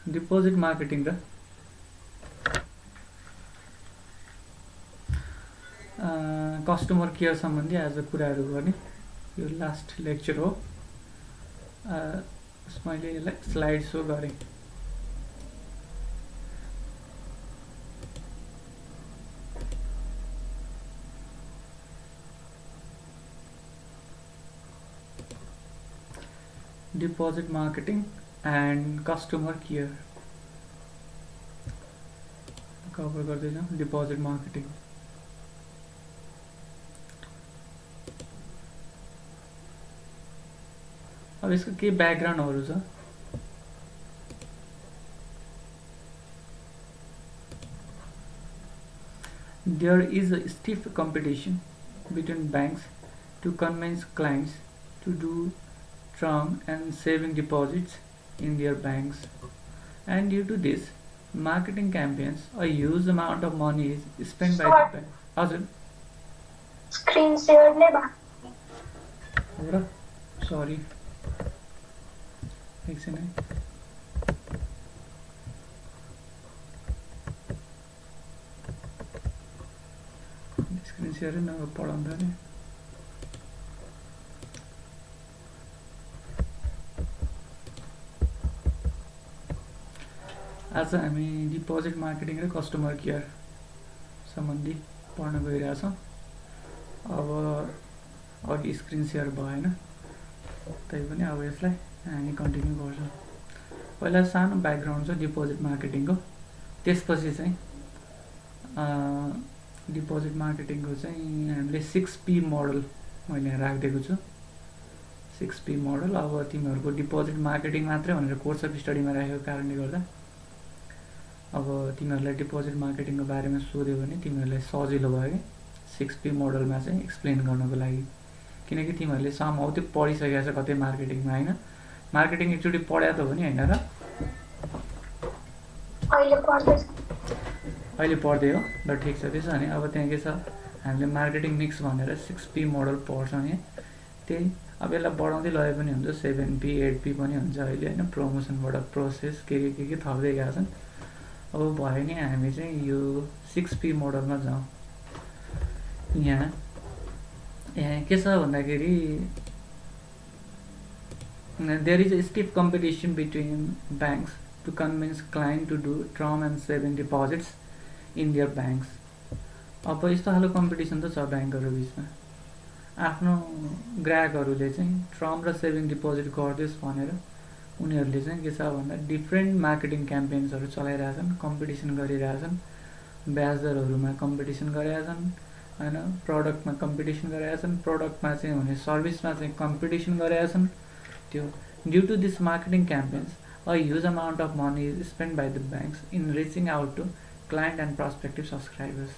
Deposit marketing र customer care सम्बन्धी आज कुराहरू गर्ने यो लास्ट लेक्चर हो। मैले यसलाई स्लाइड सो गरेँ। Deposit marketing and customer care cover गर्दैछौँ। डिपोजिट मार्केटिङ अब यसको के ब्याकग्राउन्डहरू छ। There is a stiff competition between banks to convince clients to do term and saving deposits in their banks, and due to this marketing campaigns a huge amount of money is spent by the bank. हजुर screen share नै हो र sorry एकछिन है। Screen share नभए पढाउँदा नि आज हामी डिपोजिट मार्केटिङ र कस्टमर केयर सम्बन्धी पढ्न गइरहेछौँ। अब अघि स्क्रिन सेयर भएन, तैपनि अब यसलाई हामी कन्टिन्यू गर्छौँ। पहिला सानो ब्याकग्राउन्ड छ डिपोजिट मार्केटिङको, त्यसपछि चाहिँ डिपोजिट मार्केटिङको चाहिँ हामीले 6P मोडल मैले यहाँ राखिदिएको छु। 6P मोडल अब तिमीहरूको डिपोजिट मार्केटिङ मात्रै भनेर कोर्स अफ स्टडीमा राखेको कारणले गर्दा अब तिमीहरूलाई डिपोजिट मार्केटिङको बारेमा सोध्यो भने तिमीहरूलाई सजिलो भयो कि 6P मोडलमा चाहिँ एक्सप्लेन गर्नको लागि, किनकि तिमीहरूले समहाउ त्यो पढिसकेको छ कतै मार्केटिङमा होइन। मार्केटिङ एकचोटि पढ्या त हो नि होइन र? अहिले पढ्दै हो ल, ठिक छ। त्यसो भने अब त्यहाँ के छ, हामीले मार्केटिङ मिक्स भनेर 6P मोडल पढ्छौँ यहाँ। त्यही अब यसलाई बढाउँदै लगे पनि हुन्छ, 7P 8P पनि हुन्छ अहिले होइन। प्रमोसनबाट प्रोसेस के थप्दै गएका छन्। अब भयो नि हामी चाहिँ यो 6P मोडलमा जाउँ। यहाँ के छ भन्दाखेरि there is a stiff competition between banks to convince client to do term and saving deposits in their banks. अब यस्तो खालको कम्पिटिसन त छ ब्याङ्कहरू बिचमा। आफ्नो ग्राहकहरूले चाहिँ टर्म र सेभिङ डिपोजिट गरिदियोस् भनेर उनीहरूले चाहिँ के छ भन्दा डिफ्रेन्ट मार्केटिङ क्याम्पेन्सहरू चलाइरहेछन्, कम्पिटिसन गरिरहेछन्। ब्याज दरहरूमा कम्पिटिसन गरिरहेछन् होइन, प्रडक्टमा कम्पिटिसन गरिरहेछन्, प्रडक्टमा चाहिँ हुने सर्भिसमा चाहिँ कम्पिटिसन गरिरहेछन्। त्यो due to this marketing campaigns a huge amount of money is spend by the banks in reaching out to client and prospective subscribers.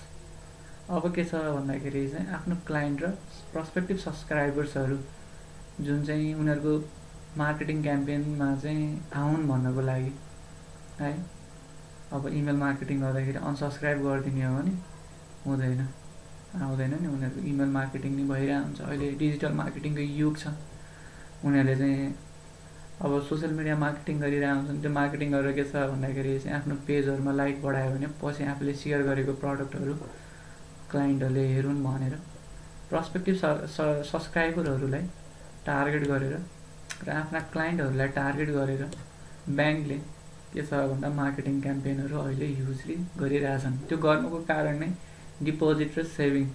अब के छ भन्दाखेरि चाहिँ आफ्नो क्लाइन्ट र प्रस्पेक्टिभ सब्सक्राइबर्सहरू जुन चाहिँ उनीहरूको मार्केटिङ क्याम्पेनमा चाहिँ आउन् भन्नको लागि है। अब इमेल मार्केटिङ गर्दाखेरि अनसब्सक्राइब गरिदिने हो भने हुँदैन, आउँदैन नि। उनीहरूको इमेल मार्केटिङ नि भइरहेको हुन्छ। अहिले डिजिटल मार्केटिङको युग छ। उनीहरूले चाहिँ अब सोसियल मिडिया मार्केटिङ गरिरहेको हुन्छन्। त्यो मार्केटिङ गरेर के छ भन्दाखेरि चाहिँ आफ्नो पेजहरूमा लाइक बढायो भने पछि आफूले सेयर गरेको प्रडक्टहरू क्लाइन्टहरूले हेरुन् भनेर प्रस्पेक्टिभ सब्सक्राइबरहरूलाई टार्गेट गरेर र आफ्ना क्लाइन्टहरूलाई टार्गेट गरेर ब्याङ्कले के छ भन्दा मार्केटिङ क्याम्पेनहरू अहिले युजली गरिरहेछन्। त्यो गर्नुको कारण नै डिपोजिट र सेभिङ,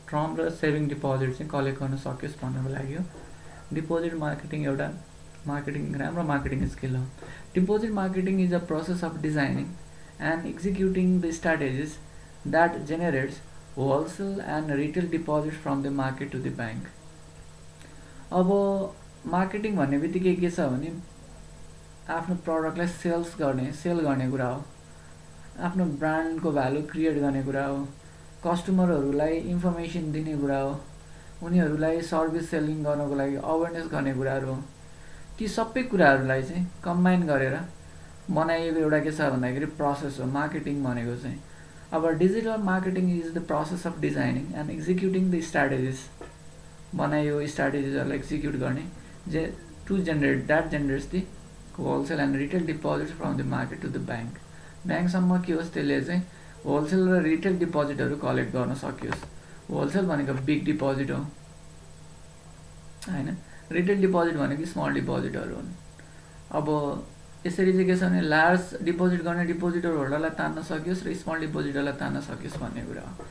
टर्म र सेभिङ डिपोजिट चाहिँ कलेक्ट गर्न सकियोस् भन्नको लागि हो। डिपोजिट मार्केटिङ एउटा राम्रो मार्केटिङ स्किल हो। Deposit marketing is a process of designing and executing the strategies that generates wholesale and retail deposits from the market to the bank. अब मार्केटिङ भन्ने बित्तिकै के छ भने आफ्नो प्रडक्टलाई सेल गर्ने कुरा हो, आफ्नो ब्रान्डको भ्यालु क्रिएट गर्ने कुरा हो, कस्टमरहरूलाई इन्फर्मेसन दिने कुरा हो, उनीहरूलाई सर्भिस सेलिङ गर्नको लागि अवेरनेस गर्ने कुराहरू हो। ती सबै कुराहरूलाई चाहिँ कम्बाइन गरेर बनाइएको एउटा के छ भन्दाखेरि प्रोसेस हो मार्केटिङ भनेको चाहिँ। अब digital marketing is the process of designing and executing the strategies. बनायो स्ट्राटेजिजहरूलाई एक्जिक्युट गर्ने to generates the wholesale and retail deposits from the market to the bank. ब्याङ्कसम्म के होस् त्यसले चाहिँ होलसेल र रिटेल डिपोजिटहरू कलेक्ट गर्न सकियोस्. होलसेल भनेको बिग डिपोजिट हो होइन, रिटेल डिपोजिट भनेको स्मल डिपोजिटहरू हुन्. अब यसरी चाहिँ के छ भने लार्ज डिपोजिट गर्ने डिपोजिटर होल्डरलाई तान्न सकियोस् र स्मल डिपोजिटरलाई तान्न सकियोस् भन्ने कुरा हो.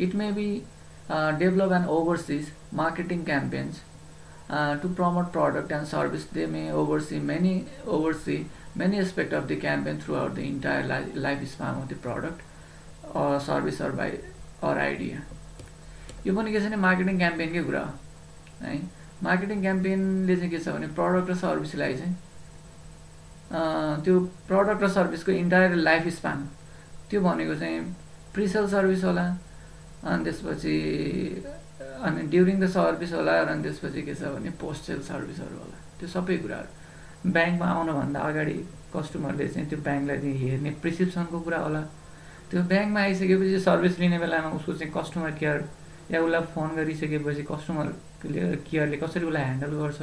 It may be develop and overseas marketing campaigns to promote product and service. They may oversee many aspects of the campaign throughout the entire lifespan of the product or service or idea. यो पनि के छ भने marketing क्याम्पेनकै कुरा हो है. Marketing क्याम्पेनले चाहिँ के छ भने प्रडक्ट र सर्भिसलाई चाहिँ त्यो प्रडक्ट र सर्भिसको इन्टायर लाइफ स्पान, त्यो भनेको चाहिँ प्रिसेल सर्भिस होला, अनि त्यसपछि अनि ड्युरिङ द सर्भिस होला, र अनि त्यसपछि के छ भने पोस्ट सेल सर्भिसहरू होला. त्यो सबै कुराहरू ब्याङ्कमा आउनुभन्दा अगाडि कस्टमरले चाहिँ त्यो ब्याङ्कलाई चाहिँ हेर्ने प्रिस्क्रिप्सनको कुरा होला. त्यो ब्याङ्कमा आइसकेपछि सर्भिस लिने बेलामा उसको चाहिँ कस्टमर केयर या उसलाई फोन गरिसकेपछि कस्टमर केयरले कसरी उसलाई ह्यान्डल गर्छ,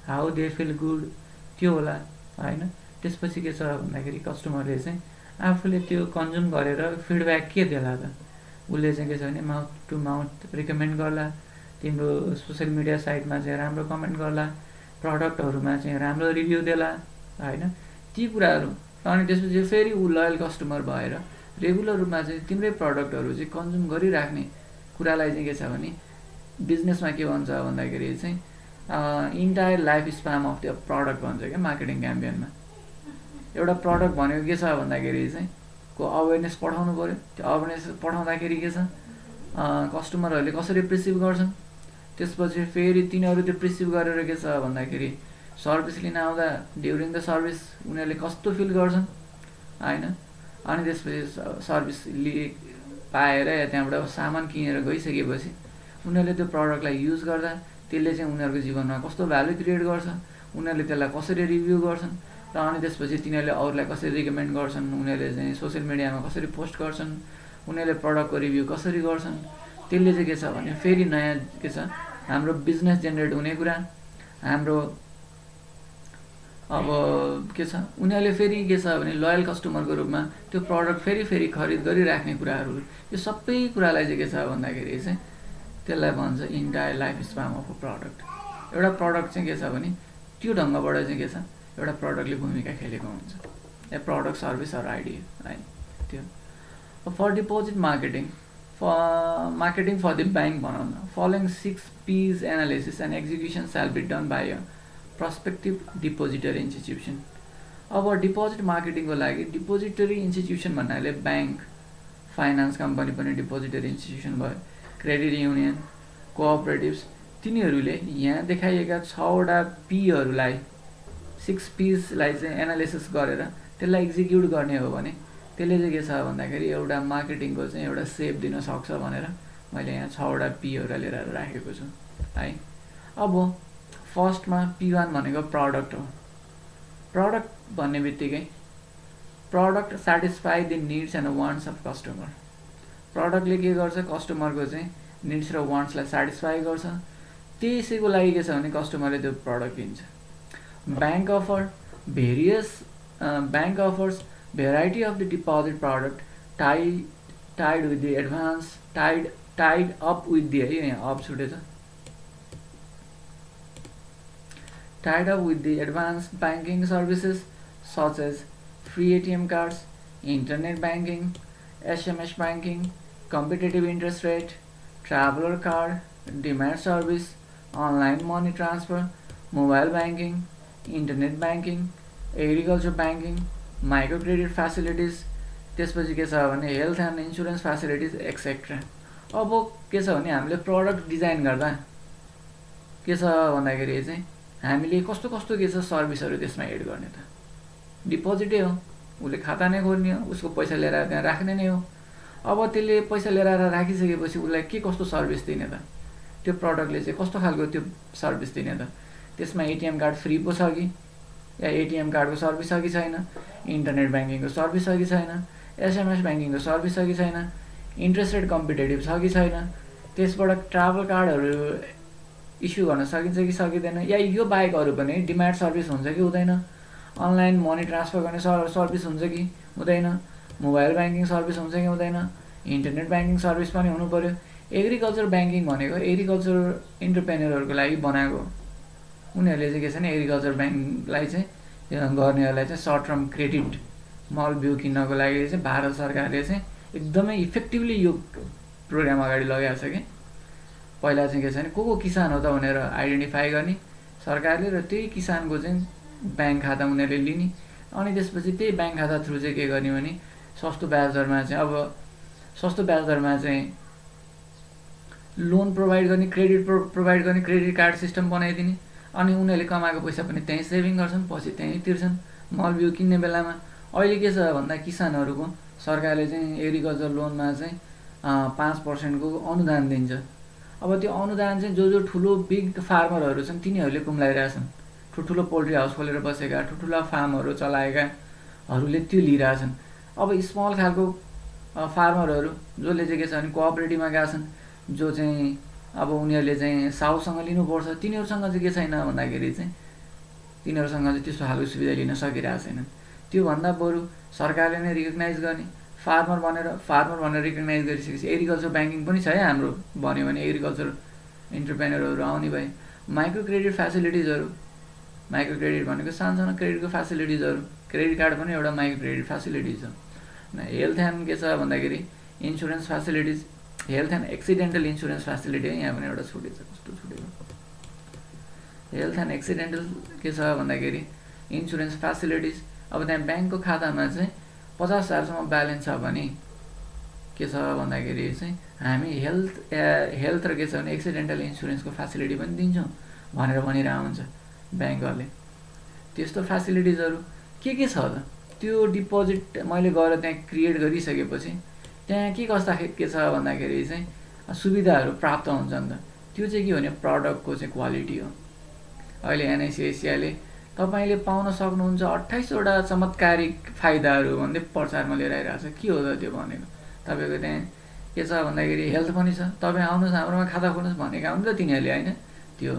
हाउ दे फिल गुड, त्यो होला होइन. त्यसपछि के छ भन्दाखेरि कस्टमरले चाहिँ आफूले त्यो कन्ज्युम गरेर फिडब्याक के देला त, उसले चाहिँ के छ भने माउथ टु माउथ रिकमेन्ड गर्ला, तिम्रो सोसियल मिडिया साइटमा चाहिँ राम्रो कमेन्ट गर्ला, प्रडक्टहरूमा चाहिँ राम्रो रिभ्यू देला होइन, ती कुराहरू. अनि त्यसपछि फेरि ऊ लोयल कस्टमर भएर रेगुलर रूपमा चाहिँ तिम्रै प्रडक्टहरू चाहिँ कन्ज्युम गरिराख्ने कुरालाई चाहिँ के छ भने बिजनेसमा के भन्छ भन्दाखेरि चाहिँ entire life span of the product भन्छ क्या मार्केटिङ क्याम्पेनमा. एउटा प्रडक्ट भनेको के छ भन्दाखेरि चाहिँ को अवेरनेस पठाउनु पऱ्यो. त्यो अवेरनेस पठाउँदाखेरि के छ कस्टमरहरूले कसरी प्रिसिभ गर्छन्, त्यसपछि फेरि तिनीहरू त्यो प्रिसिभ गरेर के छ भन्दाखेरि सर्भिस लिन आउँदा ड्युरिङ द सर्भिस उनीहरूले कस्तो फिल गर्छन् होइन. अनि त्यसपछि सर्भिस पाएर या त्यहाँबाट सामान किनेर गइसकेपछि उनीहरूले त्यो प्रडक्टलाई युज गर्दा त्यसले चाहिँ उनीहरूको जीवनमा कस्तो भ्यालु क्रिएट गर्छ, उनीहरूले त्यसलाई कसरी रिभ्यू गर्छन्, र अनि त्यसपछि तिनीहरूले अरूलाई कसरी रिकमेन्ड गर्छन्, उनीहरूले चाहिँ सोसियल मिडियामा कसरी पोस्ट गर्छन्, उनीहरूले प्रडक्टको रिभ्यू कसरी गर्छन्, त्यसले चाहिँ के छ भने फेरि नयाँ के छ हाम्रो बिजनेस जेनेरेट हुने कुरा, हाम्रो अब के छ उनीहरूले फेरि के छ भने लोयल कस्टमरको रूपमा त्यो प्रडक्ट फेरि खरिद गरिराख्ने कुराहरू, यो सबै कुरालाई चाहिँ के छ भन्दाखेरि चाहिँ त्यसलाई भन्छ entire life span of a product. एउटा प्रडक्ट चाहिँ के छ भने त्यो ढङ्गबाट चाहिँ के छ एउटा प्रडक्टले भूमिका खेलेको हुन्छ, a product service or idea है त्यो. For deposit marketing for the bank भनौँ न, following 6 P's analysis and execution shall be done by a prospective depository institution. अब डिपोजिट मार्केटिङको लागि डिपोजिटरी इन्स्टिट्युसन भन्नाले ब्याङ्क, फाइनेन्स कम्पनी पनि डिपोजिटरी इन्स्टिट्युसन भयो, क्रेडिट युनियन, कोअपरेटिभ्स, तिनीहरूले यहाँ देखाइएका 6वटा पीहरूलाई 6 P'लाई चाहिँ एनालिसिस गरेर त्यसलाई एक्जिक्युट गर्ने हो भने त्यसले चाहिँ के छ भन्दाखेरि एउटा मार्केटिङको चाहिँ एउटा सेप दिन सक्छ भनेर मैले यहाँ 6वटा पीहरू लिएर राखेको छु है. अब फर्स्टमा P1 भनेको प्रडक्ट हो. प्रडक्ट भन्ने बित्तिकै product satisfy the needs and wants of customer. प्रडक्टले के गर्छ कस्टमरको चाहिँ निड्स र वान्ट्सलाई सेटिस्फाई गर्छ, त्यसैको लागि के छ भने कस्टमरले त्यो प्रडक्ट किन्छ. Bank offers variety of the deposit product tied with the advance tied up with the tied up with the advanced banking services such as free ATM cards, internet banking, SMS banking, competitive interest rate, traveler card, demand service, online money transfer, mobile banking, internet banking, agriculture banking, microcredit facilities, त्यसपछि के छ भने health and insurance facilities etcetera. अब के छ भने हामीले product design गर्दा के छ भन्दाखेरि चाहिँ हामीले कस्तो कस्तो के छ सर्भिसहरू त्यसमा एड गर्ने त. डिपोजिटै हो, उसले खाता नै खोल्ने हो, उसको पैसा लिएर त्यहाँ राख्ने नै हो. अब त्यसले पैसा लिएर राखिसकेपछि उसलाई के कस्तो सर्भिस दिने त, त्यो प्रडक्टले चाहिँ कस्तो खालको त्यो सर्भिस दिने त. त्यसमा एटिएम कार्ड फ्री पो छ कि, या एटिएम कार्डको सर्भिस छ कि छैन, इन्टरनेट ब्याङ्किङको सर्भिस छ कि छैन, एसएमएस ब्याङ्किङको सर्भिस छ कि छैन, इन्ट्रेस्ट रेट कम्पिटेटिभ छ कि छैन, त्यसबाट ट्राभल कार्डहरू इस्यु गर्न सकिन्छ कि सकिँदैन, या यो बाहेक अरू पनि डिमान्ड सर्भिस हुन्छ कि हुँदैन. अनलाइन मनी ट्रान्सफर गर्ने सर्भिस हुन्छ कि हुँदैन, मोबाइल ब्याङ्किङ सर्भिस हुन्छ कि हुँदैन, इन्टरनेट ब्याङ्किङ सर्भिस पनि हुनु पर्यो। एग्रिकल्चर ब्याङ्किङ भनेको एग्रिकल्चर इन्टरप्रेन्यरहरूको लागि बनाएको। उनीहरूले चाहिँ के छ भने एग्रिकल्चर ब्याङ्कलाई चाहिँ गर्नेहरूलाई चाहिँ सर्ट टर्म क्रेडिट मल बिउ किन्नको लागि चाहिँ भारत सरकारले चाहिँ एकदमै इफेक्टिभली यो प्रोग्राम अगाडि लगाएको छ कि पहिला चाहिँ के छ भने को किसान हो त भनेर आइडेन्टिफाई गर्ने सरकारले, र त्यही किसानको चाहिँ ब्याङ्क खाता उनीहरूले लिने, अनि त्यसपछि त्यही ब्याङ्क खाता थ्रु चाहिँ के गर्ने भने सस्तो ब्याज दरमा चाहिँ लोन प्रोभाइड गर्ने, क्रेडिट प्रोभाइड गर्ने, क्रेडिट कार्ड सिस्टम बनाइदिने, अनि उनीहरूले कमाएको पैसा पनि त्यहीँ सेभिङ गर्छन्, पछि त्यहीँ तिर्छन् मल बिउ किन्ने बेलामा। अहिले के छ भन्दा किसानहरूको सरकारले चाहिँ एग्रिकल्चर लोनमा चाहिँ 5% को अनुदान दिन्छ। अब त्यो अनुदान चाहिँ जो ठुलो बिग फार्मरहरू छन् तिनीहरूले कुम्लाइरहेछन्, ठुल्ठुलो पोल्ट्री हाउस खोलेर बसेका, ठुल्ठुला फार्महरू चलाएकाहरूले त्यो लिइरहेछन्। अब स्मल खालको फार्मरहरू जसले चाहिँ के छ भने कोअपरेटिभमा गएका छन्, जो चाहिँ अब उनीहरूले चाहिँ साउसँग लिनुपर्छ, तिनीहरूसँग चाहिँ के छैन भन्दाखेरि चाहिँ तिनीहरूसँग चाहिँ त्यस्तो खालको सुविधा लिन सकिरहेको छैनन्। त्योभन्दा बरु सरकारले नै रिकगनाइज गर्ने, फार्मर भनेर रिकगनाइज गरिसकेपछि एग्रिकल्चर ब्याङ्किङ पनि छ है हाम्रो भन्यो भने एग्रिकल्चर इन्टरप्रेन्यरहरू आउने भए। माइक्रो क्रेडिट फेसिलिटिजहरू, माइक्रो क्रेडिट भनेको सानसानो क्रेडिटको फेसिलिटिजहरू, क्रेडिट कार्ड पनि एउटा माइक्रो क्रेडिट फेसिलिटिज हो। हेल्थ एन्ड के छ भन्दाखेरि insurance facilities, health and accidental insurance facility है, यहाँ पनि एउटा छुटेछ, कस्तो छुटेको। हेल्थ एन्ड एक्सिडेन्टल के छ भन्दाखेरि इन्सुरेन्स फेसिलिटिज। अब त्यहाँ ब्याङ्कको खातामा चाहिँ 50,000सम्म ब्यालेन्स छ भने के छ भन्दाखेरि चाहिँ हामी हेल्थ र के छ भने एक्सिडेन्टल इन्सुरेन्सको फेसिलिटी पनि दिन्छौँ भनेर भनिरहेको हुन्छ ब्याङ्कहरूले। त्यस्तो फेसिलिटिजहरू के छ त, त्यो डिपोजिट मैले गएर त्यहाँ क्रिएट गरिसकेपछि त्यहाँ के कस्ता के छ भन्दाखेरि चाहिँ सुविधाहरू प्राप्त हुन्छ नि त। त्यो चाहिँ के हो भने प्रडक्टको चाहिँ क्वालिटी हो। अहिले एनआइसिआइसिआईले तपाईँले पाउन सक्नुहुन्छ 28वटा चमत्कारिक फाइदाहरू भन्दै प्रचारमा लिएर आइरहेको छ। के हो त त्यो भनेको, तपाईँको त्यहाँ के छ भन्दाखेरि हेल्थ पनि छ, तपाईँ आउनुहोस् हाम्रोमा खाता खोल्नुहोस् भनेका हुन् त तिनीहरूले होइन। त्यो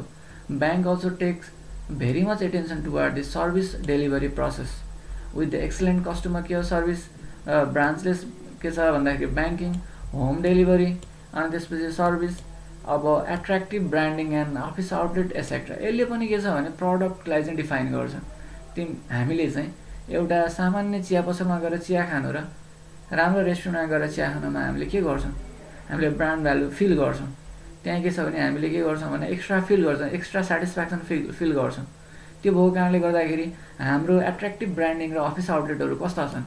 bank also takes very much attention toward the service delivery process with the excellent customer care service, branchless के छ भन्दाखेरि ब्याङ्किङ, होम डेलिभरी, अनि त्यसपछि सर्भिस, अब attractive branding and office outlet etcetera. यसले पनि के छ भने प्रडक्टलाई चाहिँ डिफाइन गर्छ। हामीले चाहिँ एउटा सामान्य चिया पसलमा गएर चिया खानु र राम्रो रेस्टुरेन्टमा गएर चिया खानुमा हामीले के गर्छौँ, हामीले ब्रान्ड भ्यालु फिल गर्छौँ। त्यहाँ के छ भने हामीले के गर्छौँ भने एक्स्ट्रा फिल गर्छौँ, एक्स्ट्रा सेटिस्फ्याक्सन फिल गर्छौँ। त्यो भएको कारणले गर्दाखेरि हाम्रो एट्र्याक्टिभ ब्रान्डिङ र अफिस आउटलेटहरू कस्ता छन्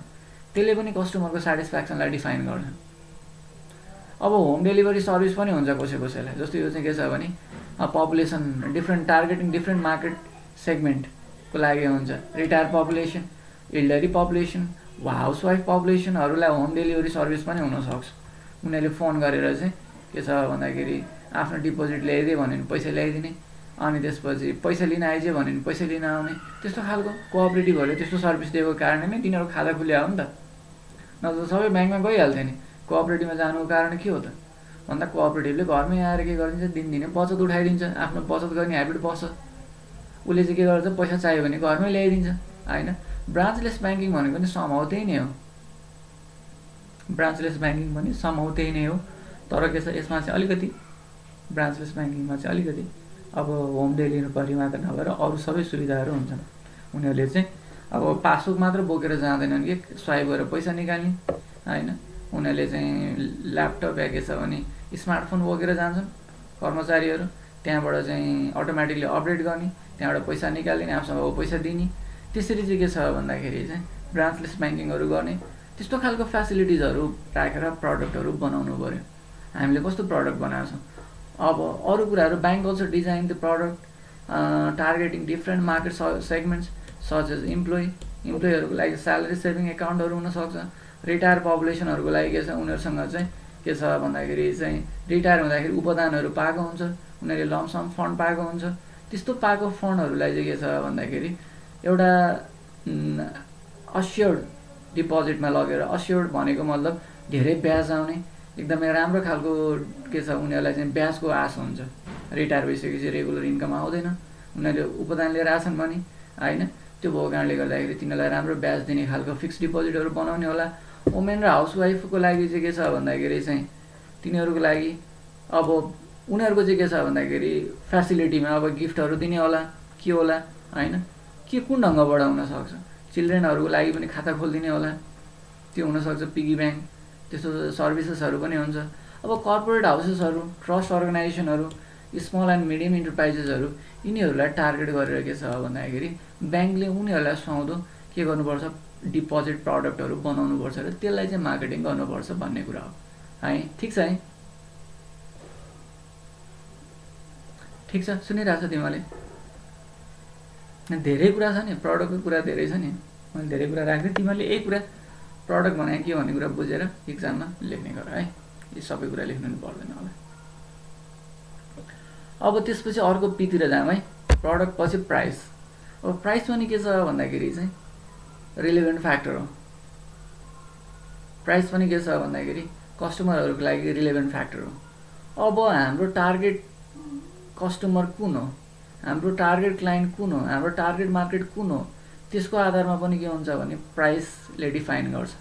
त्यसले पनि कस्टमरको सेटिस्फ्याक्सनलाई डिफाइन गर्छ। अब होम डेलिभरी सर्भिस पनि हुन्छ कसैलाई, जस्तो यो चाहिँ के छ भने population different targeting different market सेगमेन्टको लागि हुन्छ। Retire population, elderly population, housewife पपुलेसनहरूलाई होम डेलिभरी सर्भिस पनि हुनसक्छ। उनीहरूले फोन गरेर चाहिँ के छ भन्दाखेरि आफ्नो डिपोजिट ल्याइदिए भन्यो भने पैसा ल्याइदिने, अनि त्यसपछि पैसा लिन आइज भन्यो भने पैसा लिन आउने। त्यस्तो खालको कोअपरेटिभहरूले त्यस्तो सर्भिस दिएको कारणले नै तिनीहरू खाता खुल्या हो नि त, नत्र सबै ब्याङ्कमा गइहाल्थ्यो नि। कोअपरेटिभमा जानुको कारण के हो त भन्दा कोअपरेटिभले घरमै आएर के गरिदिन्छ, दिनदिनै बचत उठाइदिन्छ, आफ्नो बचत गर्ने ह्याबिट बस्छ। उसले चाहिँ के गर्छ, पैसा चाहियो भने घरमै ल्याइदिन्छ होइन। ब्रान्चलेस ब्याङ्किङ भनेको पनि समहाउ त्यही नै हो, ब्रान्चलेस ब्याङ्किङ पनि समहाउ त्यही नै हो। तर के छ यसमा चाहिँ अलिकति ब्रान्चलेस ब्याङ्किङमा चाहिँ अलिकति अब होम डेलिभरी मात्र नभएर अरू सबै सुविधाहरू हुन्छन्। उनीहरूले चाहिँ अब पासबुक मात्र बोकेर जाँदैनन् कि स्वाइप गरेर पैसा निकाल्ने होइन। उनीहरूले चाहिँ ल्यापटप या के छ भने स्मार्टफोन बोकेर जान्छन् कर्मचारीहरू, त्यहाँबाट चाहिँ अटोमेटिकली अपडेट गर्ने, त्यहाँबाट पैसा निकाल्ने, आफूसँग पैसा दिने। त्यसरी चाहिँ के छ भन्दाखेरि चाहिँ ब्रान्चलेस ब्याङ्किङहरू गर्ने। त्यस्तो खालको फेसिलिटिजहरू राखेर प्रडक्टहरू बनाउनु पऱ्यो। हामीले कस्तो प्रडक्ट बनाएको छौँ। अब अरू कुराहरू bank also design the product targeting different market segments such as इम्प्लोइहरूको लागि स्यालेरी सेभिङ एकाउन्टहरू हुनसक्छ। रिटायर पपुलेसनहरूको लागि के छ उनीहरूसँग चाहिँ के छ भन्दाखेरि चाहिँ रिटायर हुँदाखेरि उपदानहरू पाएको हुन्छ, उनीहरूले लमसम फन्ड पाएको हुन्छ। त्यस्तो पाएको फन्डहरूलाई चाहिँ के छ भन्दाखेरि एउटा अस्योर्ड डिपोजिटमा लगेर, अस्योर्ड भनेको मतलब धेरै ब्याज आउने एकदमै राम्रो खालको के छ उनीहरूलाई चाहिँ ब्याजको आश हुन्छ। रिटायर भइसकेपछि रेगुलर इन्कम आउँदैन, उनीहरूले उपदान लिएर आछन् भने होइन। त्यो भएको कारणले गर्दाखेरि तिनीहरूलाई राम्रो ब्याज दिने खालको फिक्स डिपोजिटहरू बनाउने होला। वुमेन र हाउसवाइफको लागि चाहिँ के छ भन्दाखेरि चाहिँ तिनीहरूको लागि अब उनीहरूको चाहिँ के छ भन्दाखेरि फेसिलिटीमा अब गिफ्टहरू दिने होला, के होला होइन, के कुन ढङ्गबाट हुनसक्छ। चिल्ड्रेनहरूको लागि पनि खाता खोलिदिने होला, त्यो हुनसक्छ पिगी ब्याङ्क, त्यस्तो सर्भिसेसहरू पनि हुन्छ। अब कर्पोरेट हाउसेसहरू, ट्रस्ट अर्गनाइजेसनहरू, स्मल एन्ड मिडियम इन्टरप्राइजेसहरू, यिनीहरूलाई टार्गेट गरेर के छ भन्दाखेरि ब्याङ्कले उनीहरूलाई सुहाउँदो के गर्नुपर्छ, डिपोजिट प्रडक्टहरू बनाउनुपर्छ र त्यसलाई चाहिँ मार्केटिङ गर्नुपर्छ भन्ने कुरा हो है। ठिक छ है, ठिक छ, सुनिरहेको छ तिमीले? धेरै कुरा छ नि, प्रडक्टको कुरा धेरै छ नि, मैले धेरै कुरा राख्दै तिमीले यही कुरा प्रडक्ट बनाए के भन्ने कुरा बुझेर इक्जाममा लेख्ने गर है। यो सबै कुरा लेख्नु नि पर्दैन होला। अब त्यसपछि अर्को पीतिर जाऊँ है, प्रडक्ट पछि प्राइस। अब प्राइस पनि के छ भन्दाखेरि चाहिँ रिलेभेन्ट फ्याक्टर हो। प्राइस पनि के छ भन्दाखेरि कस्टमरहरूको लागि रिलेभेन्ट फ्याक्टर हो। अब हाम्रो टार्गेट कस्टमर कुन हो, हाम्रो टार्गेट क्लाइन्ट कुन हो, हाम्रो टार्गेट मार्केट कुन हो, त्यसको आधारमा पनि के हुन्छ भने प्राइसले डिफाइन गर्छ।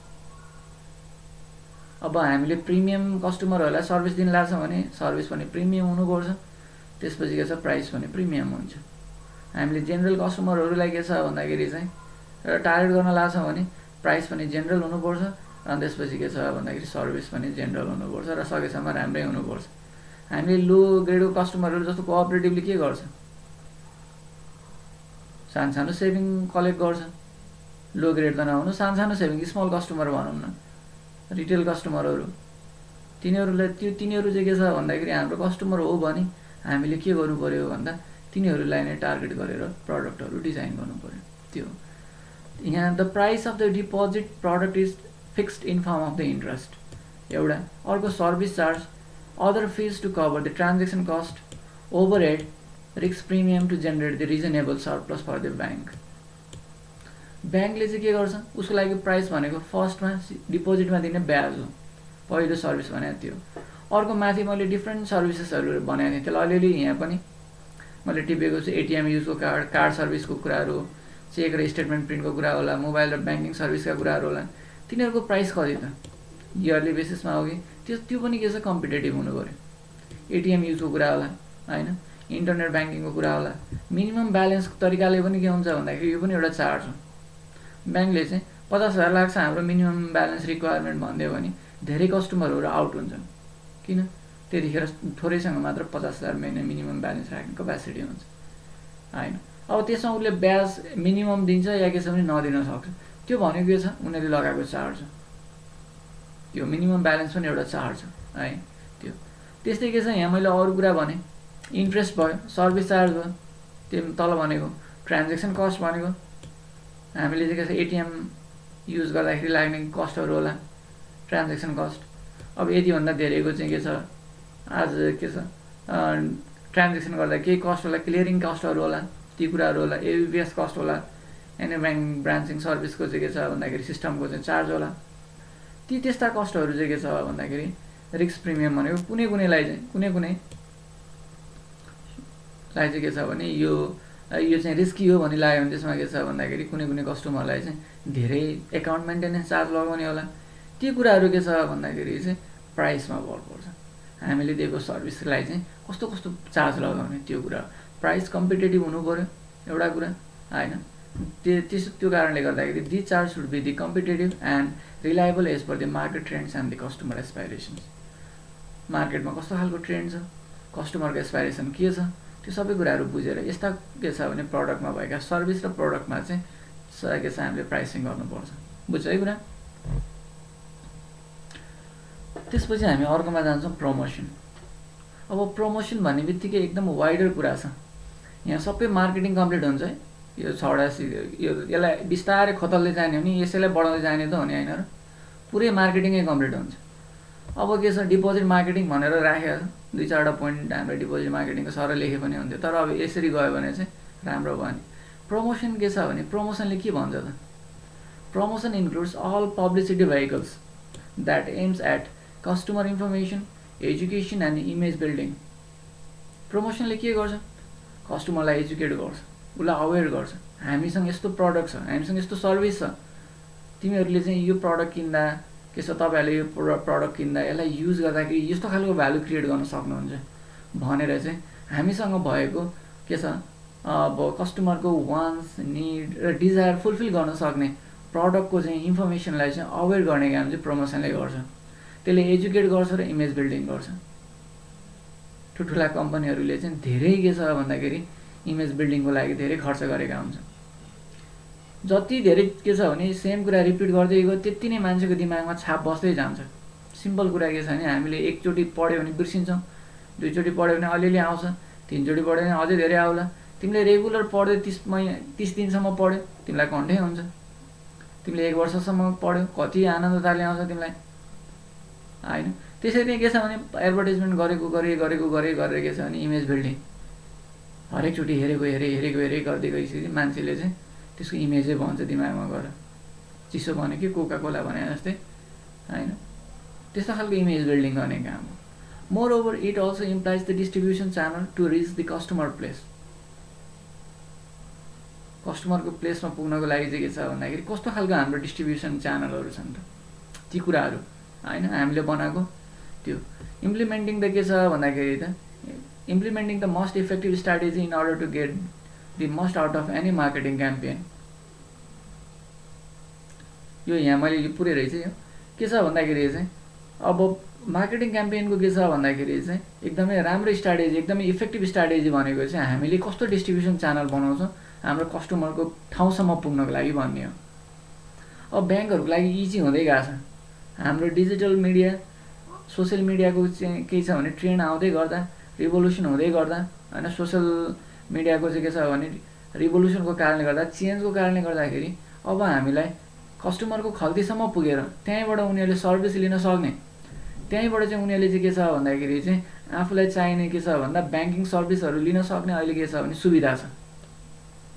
अब हामीले प्रिमियम कस्टमरहरूलाई सर्भिस दिन लाग्छ भने सर्भिस पनि प्रिमियम हुनुपर्छ, त्यसपछि के छ प्राइस पनि प्रिमियम हुन्छ। हामीले जेनरल कस्टमरहरूलाई के छ भन्दाखेरि चाहिँ टार्गेट गर्न लाग्छ भने प्राइस पनि जेनरल हुनुपर्छ, अनि त्यसपछि के छ भन्दाखेरि सर्भिस पनि जेनरल हुनुपर्छ र सकेसम्म राम्रै हुनुपर्छ। हामीले लो ग्रेडको कस्टमरहरू जस्तो कोअपरेटिभले के गर्छ, सानो सेभिङ कलेक्ट गर्छ। लो ग्रेड त नहुनु, सानो सेभिङ, स्मल कस्टमर भनौँ न, रिटेल कस्टमरहरू, तिनीहरू चाहिँ के छ भन्दाखेरि हाम्रो कस्टमर हो भने हामीले के गर्नु पर्यो भन्दा तिनीहरूलाई नै टार्गेट गरेर प्रडक्टहरू डिजाइन गर्नु पर्यो। त्यो यहाँ the price of the deposit product is fixed in firm of the interest एउटा। अर्को service charge, other fees to cover the transaction cost, overhead, risk premium to generate the reasonable surplus for the bank. ब्याङ्कले चाहिँ के गर्छ, उसको लागि price भनेको फर्स्टमा डिपोजिटमा दिने ब्याज हो, पहिलो सर्भिस भने त्यो। अर्को माथि मैले डिफ्रेन्ट सर्भिसेसहरू बनाएको थिएँ, त्यसलाई अलिअलि यहाँ पनि मैले टिपेको छु। एटिएम युजको कार्ड सर्भिसको कुराहरू, चेक र स्टेटमेन्ट प्रिन्टको कुरा होला, मोबाइल र ब्याङ्किङ सर्भिसका कुराहरू होला। तिनीहरूको प्राइस कति त इयरली बेसिसमा हो कि त्यो पनि के छ कम्पिटेटिभ हुनु पऱ्यो। एटिएम युजको कुरा होला होइन, इन्टरनेट ब्याङ्किङको कुरा होला। मिनिमम ब्यालेन्सको तरिकाले पनि के हुन्छ भन्दाखेरि यो पनि एउटा चार्ज हो। ब्याङ्कले चाहिँ 50,000 लाग्छ हाम्रो मिनिमम ब्यालेन्स रिक्वायरमेन्ट भनिदियो भने धेरै कस्टमरहरू आउट हुन्छन्, किन त्यतिखेर थोरैसँग मात्र 50,000 मिनिमम ब्यालेन्स राख्ने क्यापेसिटी हुन्छ होइन। अब त्यसमा उसले ब्याज मिनिमम दिन्छ या के छ भने नदिन सक्छ, त्यो भनेको के छ उनीहरूले लगाएको चार्ज हो। त्यो मिनिमम ब्यालेन्स पनि एउटा चार्ज हो है। त्यो त्यस्तै के छ यहाँ मैले अरू कुरा भने, इन्ट्रेस्ट भयो, सर्भिस चार्ज भयो, त्यो तल भनेको ट्रान्जेक्सन कस्ट भनेको हामीले चाहिँ के छ एटिएम युज गर्दाखेरि लाग्ने कस्टहरू होला, ट्रान्जेक्सन कस्ट। अब यतिभन्दा धेरैको चाहिँ के छ आज के छ ट्रान्जेक्सन गर्दा केही कस्ट होला, क्लियरिङ कस्टहरू होला, ती कुराहरू होला, एबिपिएस कस्ट होला, एनी ब्याङ्क ब्रान्चिङ सर्भिसको चाहिँ के छ भन्दाखेरि सिस्टमको चाहिँ चार्ज होला। त्यस्ता कस्टहरू चाहिँ के छ भन्दाखेरि रिस्क प्रिमियम भनेको कुनैलाई चाहिँ के छ भने यो चाहिँ रिस्की हो भनी लाग्यो भने त्यसमा के छ भन्दाखेरि कुनै कस्टमरलाई चाहिँ धेरै एकाउन्ट मेन्टेनेन्स चार्ज लगाउने होला। ती कुराहरू के छ भन्दाखेरि चाहिँ प्राइसमा भर पर्छ। हामीले दिएको सर्भिसलाई चाहिँ कस्तो चार्ज लगाउने त्यो कुरा, प्राइस कम्पिटेटिभ हुनु पर्यो एउटा कुरा होइन। त्यो कारणले गर्दाखेरि the charge should be the competitive and reliable as per the market trends and the customer aspirations. मार्केटमा कस्तो खालको ट्रेन्ड छ, कस्टमरको एस्पाइरेसन के छ, त्यो सबै कुराहरू बुझेर यस्ता के छ भने प्रडक्टमा भएका सर्भिस र प्रडक्टमा चाहिँ के छ हामीले प्राइसिङ गर्नुपर्छ। बुझ्छ है कुरा। त्यसपछि हामी अर्कोमा जान्छौँ प्रमोसन। अब प्रमोसन भन्ने बित्तिकै एकदम वाइडर कुरा छ। यहाँ सबै मार्केटिङ कम्प्लिट हुन्छ है, यो यसलाई बिस्तारै खतल्दै जाने हो नि, यसैलाई बढाउँदै जाने त हो नि होइन र, पुरै मार्केटिङै कम्प्लिट हुन्छ। अब के छ डिपोजिट मार्केटिङ भनेर राखेको छ, 2-4वटा पोइन्ट हाम्रो डिपोजिट मार्केटिङको सर लेखे पनि हुन्थ्यो, तर अब यसरी गयो भने चाहिँ राम्रो भयो नि। प्रमोसन के छ भने प्रमोसनले के भन्छ त, promotion includes all publicity vehicles that aims at customer information, education and image building. प्रमोसनले के गर्छ, कस्टमरलाई एजुकेट गर्छ उसलाई अवेर गर्छ हामीसँग यस्तो प्रडक्ट छ हामीसँग यस्तो सर्भिस छ तिमीहरूले चाहिँ यो प्रडक्ट किन्दा के छ तपाईँहरूले यो प्रडक्ट किन्दा यसलाई युज गर्दाखेरि यस्तो खालको भ्यालु क्रिएट गर्न सक्नुहुन्छ भनेर चाहिँ हामीसँग भएको के छ अब कस्टमरको वान्स निड र डिजायर फुलफिल गर्न सक्ने प्रडक्टको चाहिँ इन्फर्मेसनलाई चाहिँ अवेर गर्ने काम चाहिँ प्रमोसनले गर्छ त्यसले एजुकेट गर्छ र इमेज बिल्डिङ गर्छ ठुल्ठुला कम्पनीहरूले चाहिँ धेरै के छ भन्दाखेरि इमेज बिल्डिङको लागि धेरै खर्च गरेका हुन्छन् जति धेरै के छ भने सेम कुरा रिपिट गर्दै गयो त्यति नै मान्छेको दिमागमा छाप बस्दै जान्छ सिम्पल कुरा के छ भने हामीले एकचोटि पढ्यो भने बिर्सिन्छौँ दुईचोटि पढ्यो भने अलिअलि आउँछ तीनचोटि पढ्यो भने अझै धेरै आउला तिमीले रेगुलर पढ्दै 30 दिनसम्म पढ्यो तिमीलाई कन्ठै हुन्छ तिमीले 1 वर्षसम्म पढ्यो कति आनन्दताले आउँछ तिमीलाई हैन त्यसैले के छ भने एडभर्टाइजमेन्ट गरेको गरेर के छ भने इमेज बिल्डिङ हरेकचोटि हेरेको गर्दै गइसकेपछि मान्छेले चाहिँ त्यसको इमेजै भन्छ दिमागमा गएर चिसो भने कि कोका कोला भने जस्तै हैन त्यस्तो खालको इमेज बिल्डिङ गर्ने काम हो moreover it also employs the distribution channel to reach the customer place कस्टमरको प्लेसमा पुग्नको लागि चाहिँ के छ भन्दाखेरि कस्तो खालको हाम्रो डिस्ट्रिब्युसन च्यानलहरू छन् त ती कुराहरू हैन हामीले बनाएको त्यो इम्प्लिमेन्टिङ त के छ भन्दाखेरि त implementing the most effective strategy in order to get the most out of any marketing campaign यो यहाँ मैले यो पुरै रहेछ यो के छ भन्दाखेरि चाहिँ अब मार्केटिङ क्याम्पेनको के छ भन्दाखेरि चाहिँ एकदमै राम्रो स्ट्राटेजी एकदमै इफेक्टिभ स्ट्राटेजी भनेको चाहिँ हामीले कस्तो डिस्ट्रिब्युसन च्यानल बनाउँछौँ हाम्रो कस्टमरको ठाउँसम्म पुग्नको लागि भन्ने हो अब ब्याङ्कहरूको लागि इजी हुँदै गएको छ हाम्रो डिजिटल मिडिया सोसियल मिडियाको चाहिँ के छ भने ट्रेन्ड आउँदै गर्दा रिभोल्युसन हुँदै गर्दा हैन सोसियल मिडियाको चाहिँ के छ भने रिभोल्युसनको कारणले गर्दा चेन्जको कारणले गर्दाखेरि अब हामीलाई कस्टमरको खल्तीसम्म पुगेर त्यहीँबाट उनीहरूले सर्भिस लिन सक्ने त्यहीँबाट चाहिँ उनीहरूले चाहिँ के छ भन्दाखेरि चाहिँ आफूलाई चाहिने के छ भन्दा ब्याङ्किङ सर्भिसहरू लिन सक्ने अहिले के छ भने सुविधा छ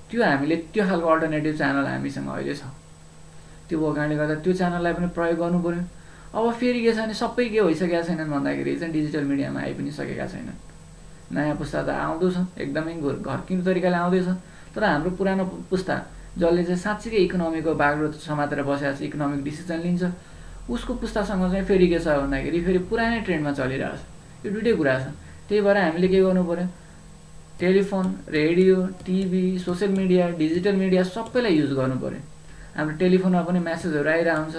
त्यो हामीले त्यो खालको अल्टरनेटिभ च्यानल हामीसँग अहिले छ त्यो भएको कारणले गर्दा त्यो च्यानललाई पनि प्रयोग गर्नु पर्यो अब फेरि के छ भने सबै के भइसकेका छैनन् भन्दाखेरि चाहिँ डिजिटल मिडियामा आइ पनि सकेका छैनन् नयाँ पुस्ता त आउँदैछ एकदमै घरकिनो तरिकाले आउँदैछ तर हाम्रो पुरानो पुस्ता जसले चाहिँ साँच्चीकै इकोनोमीको बागडोर समातेर बसेको छ इकोनोमिक डिसिजन लिन्छ उसको पुस्तासँग चाहिँ फेरि के छ भन्दाखेरि फेरि पुरानै ट्रेन्डमा चलिरहेछ यो दुइटै कुरा छ त्यही भएर हामीले के गर्नु पर्यो telephone radio TV social media digital media सबैलाई युज गर्नु पर्यो हाम्रो टेलिफोनमा पनि मेसेजहरू आइरहेको हुन्छ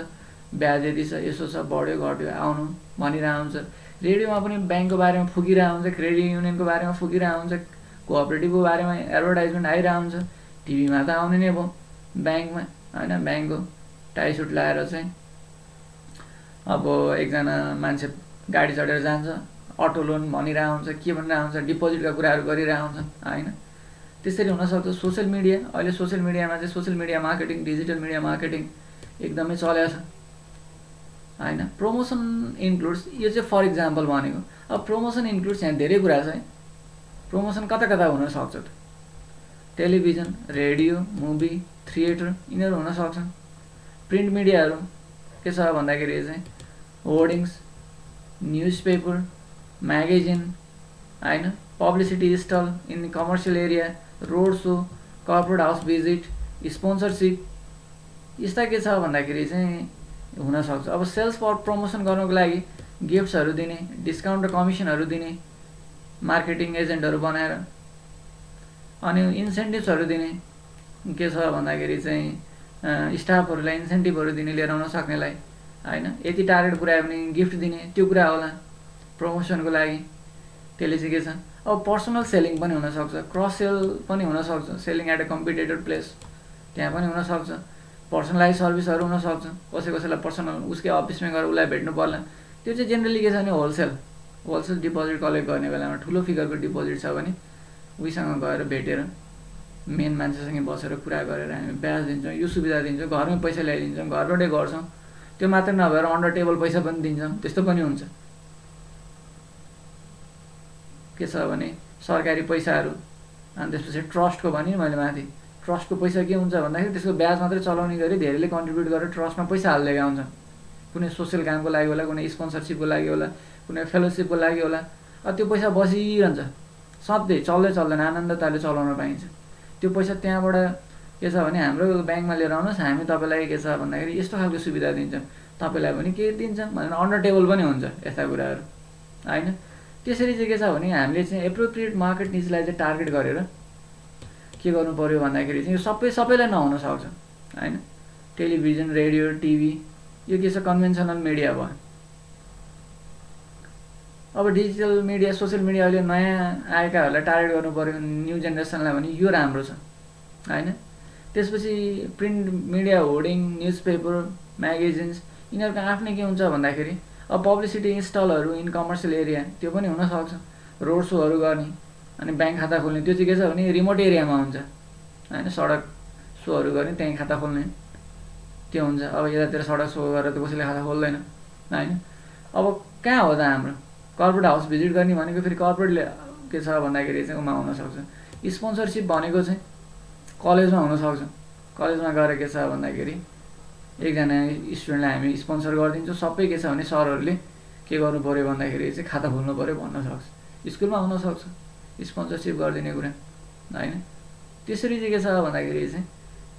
ब्याज यति छ यसो छ बढ्यो घट्यो आउनु भनिरहेको हुन्छ रेडियोमा पनि ब्याङ्कको बारेमा फुकिरहेको हुन्छ क्रेडिट युनियनको बारेमा फुकिरहेको हुन्छ कोअपरेटिभको बारेमा एडभर्टाइजमेन्ट आइरहेको हुन्छ टिभीमा त आउने नै भयो ब्याङ्कमा हैन ब्याङ्कको टाइसुट लाएर चाहिँ अब एकजना मान्छे गाडी चढेर जान्छ अटो लोन भनिरहेको हुन्छ के भनिरहेको हुन्छ डिपोजिटका कुराहरू गरिरहेको हुन्छ हैन त्यसरी हुनसक्छ सोसियल मिडिया अहिले सोसियल मिडियामा चाहिँ social media marketing digital media marketing एकदमै चलेको छ हैन प्रमोसन इन्क्लुड्स यो चाहिँ फर इक्जाम्पल भनेको अब प्रमोसन इन्क्लुड्स यहाँ धेरै कुरा छ है प्रमोसन कता कता हुन सक्छ त टेलिभिजन रेडियो मुभी थिएटर यिनीहरू हुन सक्छन् प्रिन्ट मिडियाहरू के छ भन्दाखेरि चाहिँ होर्डिङ्स न्युजपेपर म्यागजिन हैन publicity stall in commercial area road so corporate house visit sponsorship यस्ता के छ भन्दाखेरि चाहिँ हुनसक्छ अब सेल्स फर प्रमोसन गर्नको लागि गिफ्ट्सहरू दिने डिस्काउन्ट र कमिसनहरू दिने मार्केटिङ एजेन्टहरू बनाएर अनि इन्सेन्टिभ्सहरू दिने के छ भन्दाखेरि चाहिँ स्टाफहरूलाई इन्सेन्टिभहरू दिने लिएर आउन सक्नेलाई हैन यति टार्गेट पुऱ्यायो भने गिफ्ट दिने त्यो कुरा होला प्रमोसनको लागि त्यसले चाहिँ के छ अब पर्सनल सेलिङ पनि हुनसक्छ क्रस सेल पनि हुनसक्छ selling at a competitor place त्यहाँ पनि हुनसक्छ पर्सनलाइज सर्भिसहरू हुनसक्छ कसैलाई पर्सनल उसकै अफिसमा गएर उसलाई भेट्नु पर्ला त्यो चाहिँ जेनरली के छ भने होलसेल डिपोजिट कलेक्ट गर्ने बेलामा ठुलो फिगरको डिपोजिट छ भने उहीसँग गएर भेटेर मेन मान्छेसँग बसेर कुरा गरेर हामी ब्याज दिन्छौँ यो सुविधा दिन्छौँ घरमै पैसा ल्याइदिन्छौँ घरबाटै गर्छौँ त्यो मात्र नभएर अन्डर टेबल पैसा पनि दिन्छौँ त्यस्तो पनि हुन्छ के छ भने सरकारी पैसाहरू अनि त्यसपछि ट्रस्टको भने मैले माथि ट्रस्टको पैसा के हुन्छ भन्दाखेरि त्यसको ब्याज मात्रै चलाउने गरी धेरैले कन्ट्रिब्युट गरेर ट्रस्टमा पैसा हालिदिएका हुन्छन् कुनै सोसियल कामको लागि होला कुनै स्पोन्सरसिपको लागि होला कुनै फेलोसिपको लागि होला त्यो पैसा बसिरहन्छ सधैँ चल्दैन आनन्दताले चलाउन पाइन्छ त्यो पैसा त्यहाँबाट के छ भने हाम्रो ब्याङ्कमा लिएर आउनुहोस्, हामी तपाईँलाई के छ भन्दाखेरि यस्तो खालको सुविधा दिन्छौँ, तपाईँलाई पनि के दिन्छौँ भनेर अन्डर टेबल पनि हुन्छ यस्ता कुराहरू होइन। त्यसरी चाहिँ के छ भने हामीले चाहिँ एप्रोप्रिएट मार्केट निजलाई चाहिँ टार्गेट गरेर के गर्नु पऱ्यो भन्दाखेरि चाहिँ यो सबैलाई नहुन सक्छ होइन। टेलिभिजन, रेडियो, टिभी यो के छ कन्भेन्सनल मिडिया भयो। अब डिजिटल मिडिया, सोसियल मिडिया अहिले नयाँ आएकाहरूलाई टार्गेट गर्नु पऱ्यो, न्यू जेनेरेसनलाई भने यो राम्रो छ होइन। त्यसपछि print media, hoarding, news paper, magazines यिनीहरूको आफ्नै के हुन्छ भन्दाखेरि अब पब्लिसिटी स्टलहरू इन कमर्सियल एरिया त्यो पनि हुनसक्छ, रोड सोहरू गर्ने अनि ब्याङ्क खाता खोल्ने। त्यो चाहिँ के छ भने रिमोट एरियामा हुन्छ होइन, सडक सोहरू गर्ने त्यहीँ खाता खोल्ने त्यो हुन्छ। अब यतातिर सडक सो गरेर त कसैले खाता खोल्दैन होइन। अब कहाँ हो त हाम्रो कर्पोरेट हाउस भिजिट गर्ने भनेको फेरि कर्पोरेटले के छ भन्दाखेरि चाहिँ उमा हुनसक्छ। स्पोन्सरसिप भनेको चाहिँ कलेजमा हुनसक्छ, कलेजमा गएर के छ भन्दाखेरि एकजना स्टुडेन्टलाई हामी स्पोन्सर गरिदिन्छौँ, सबै के छ भने सरहरूले के गर्नु पऱ्यो भन्दाखेरि चाहिँ खाता खोल्नु पऱ्यो भन्न सक्छ। स्कुलमा हुनसक्छ स्पोन्सरसिप गरिदिने कुरा होइन। त्यसरी चाहिँ के छ भन्दाखेरि चाहिँ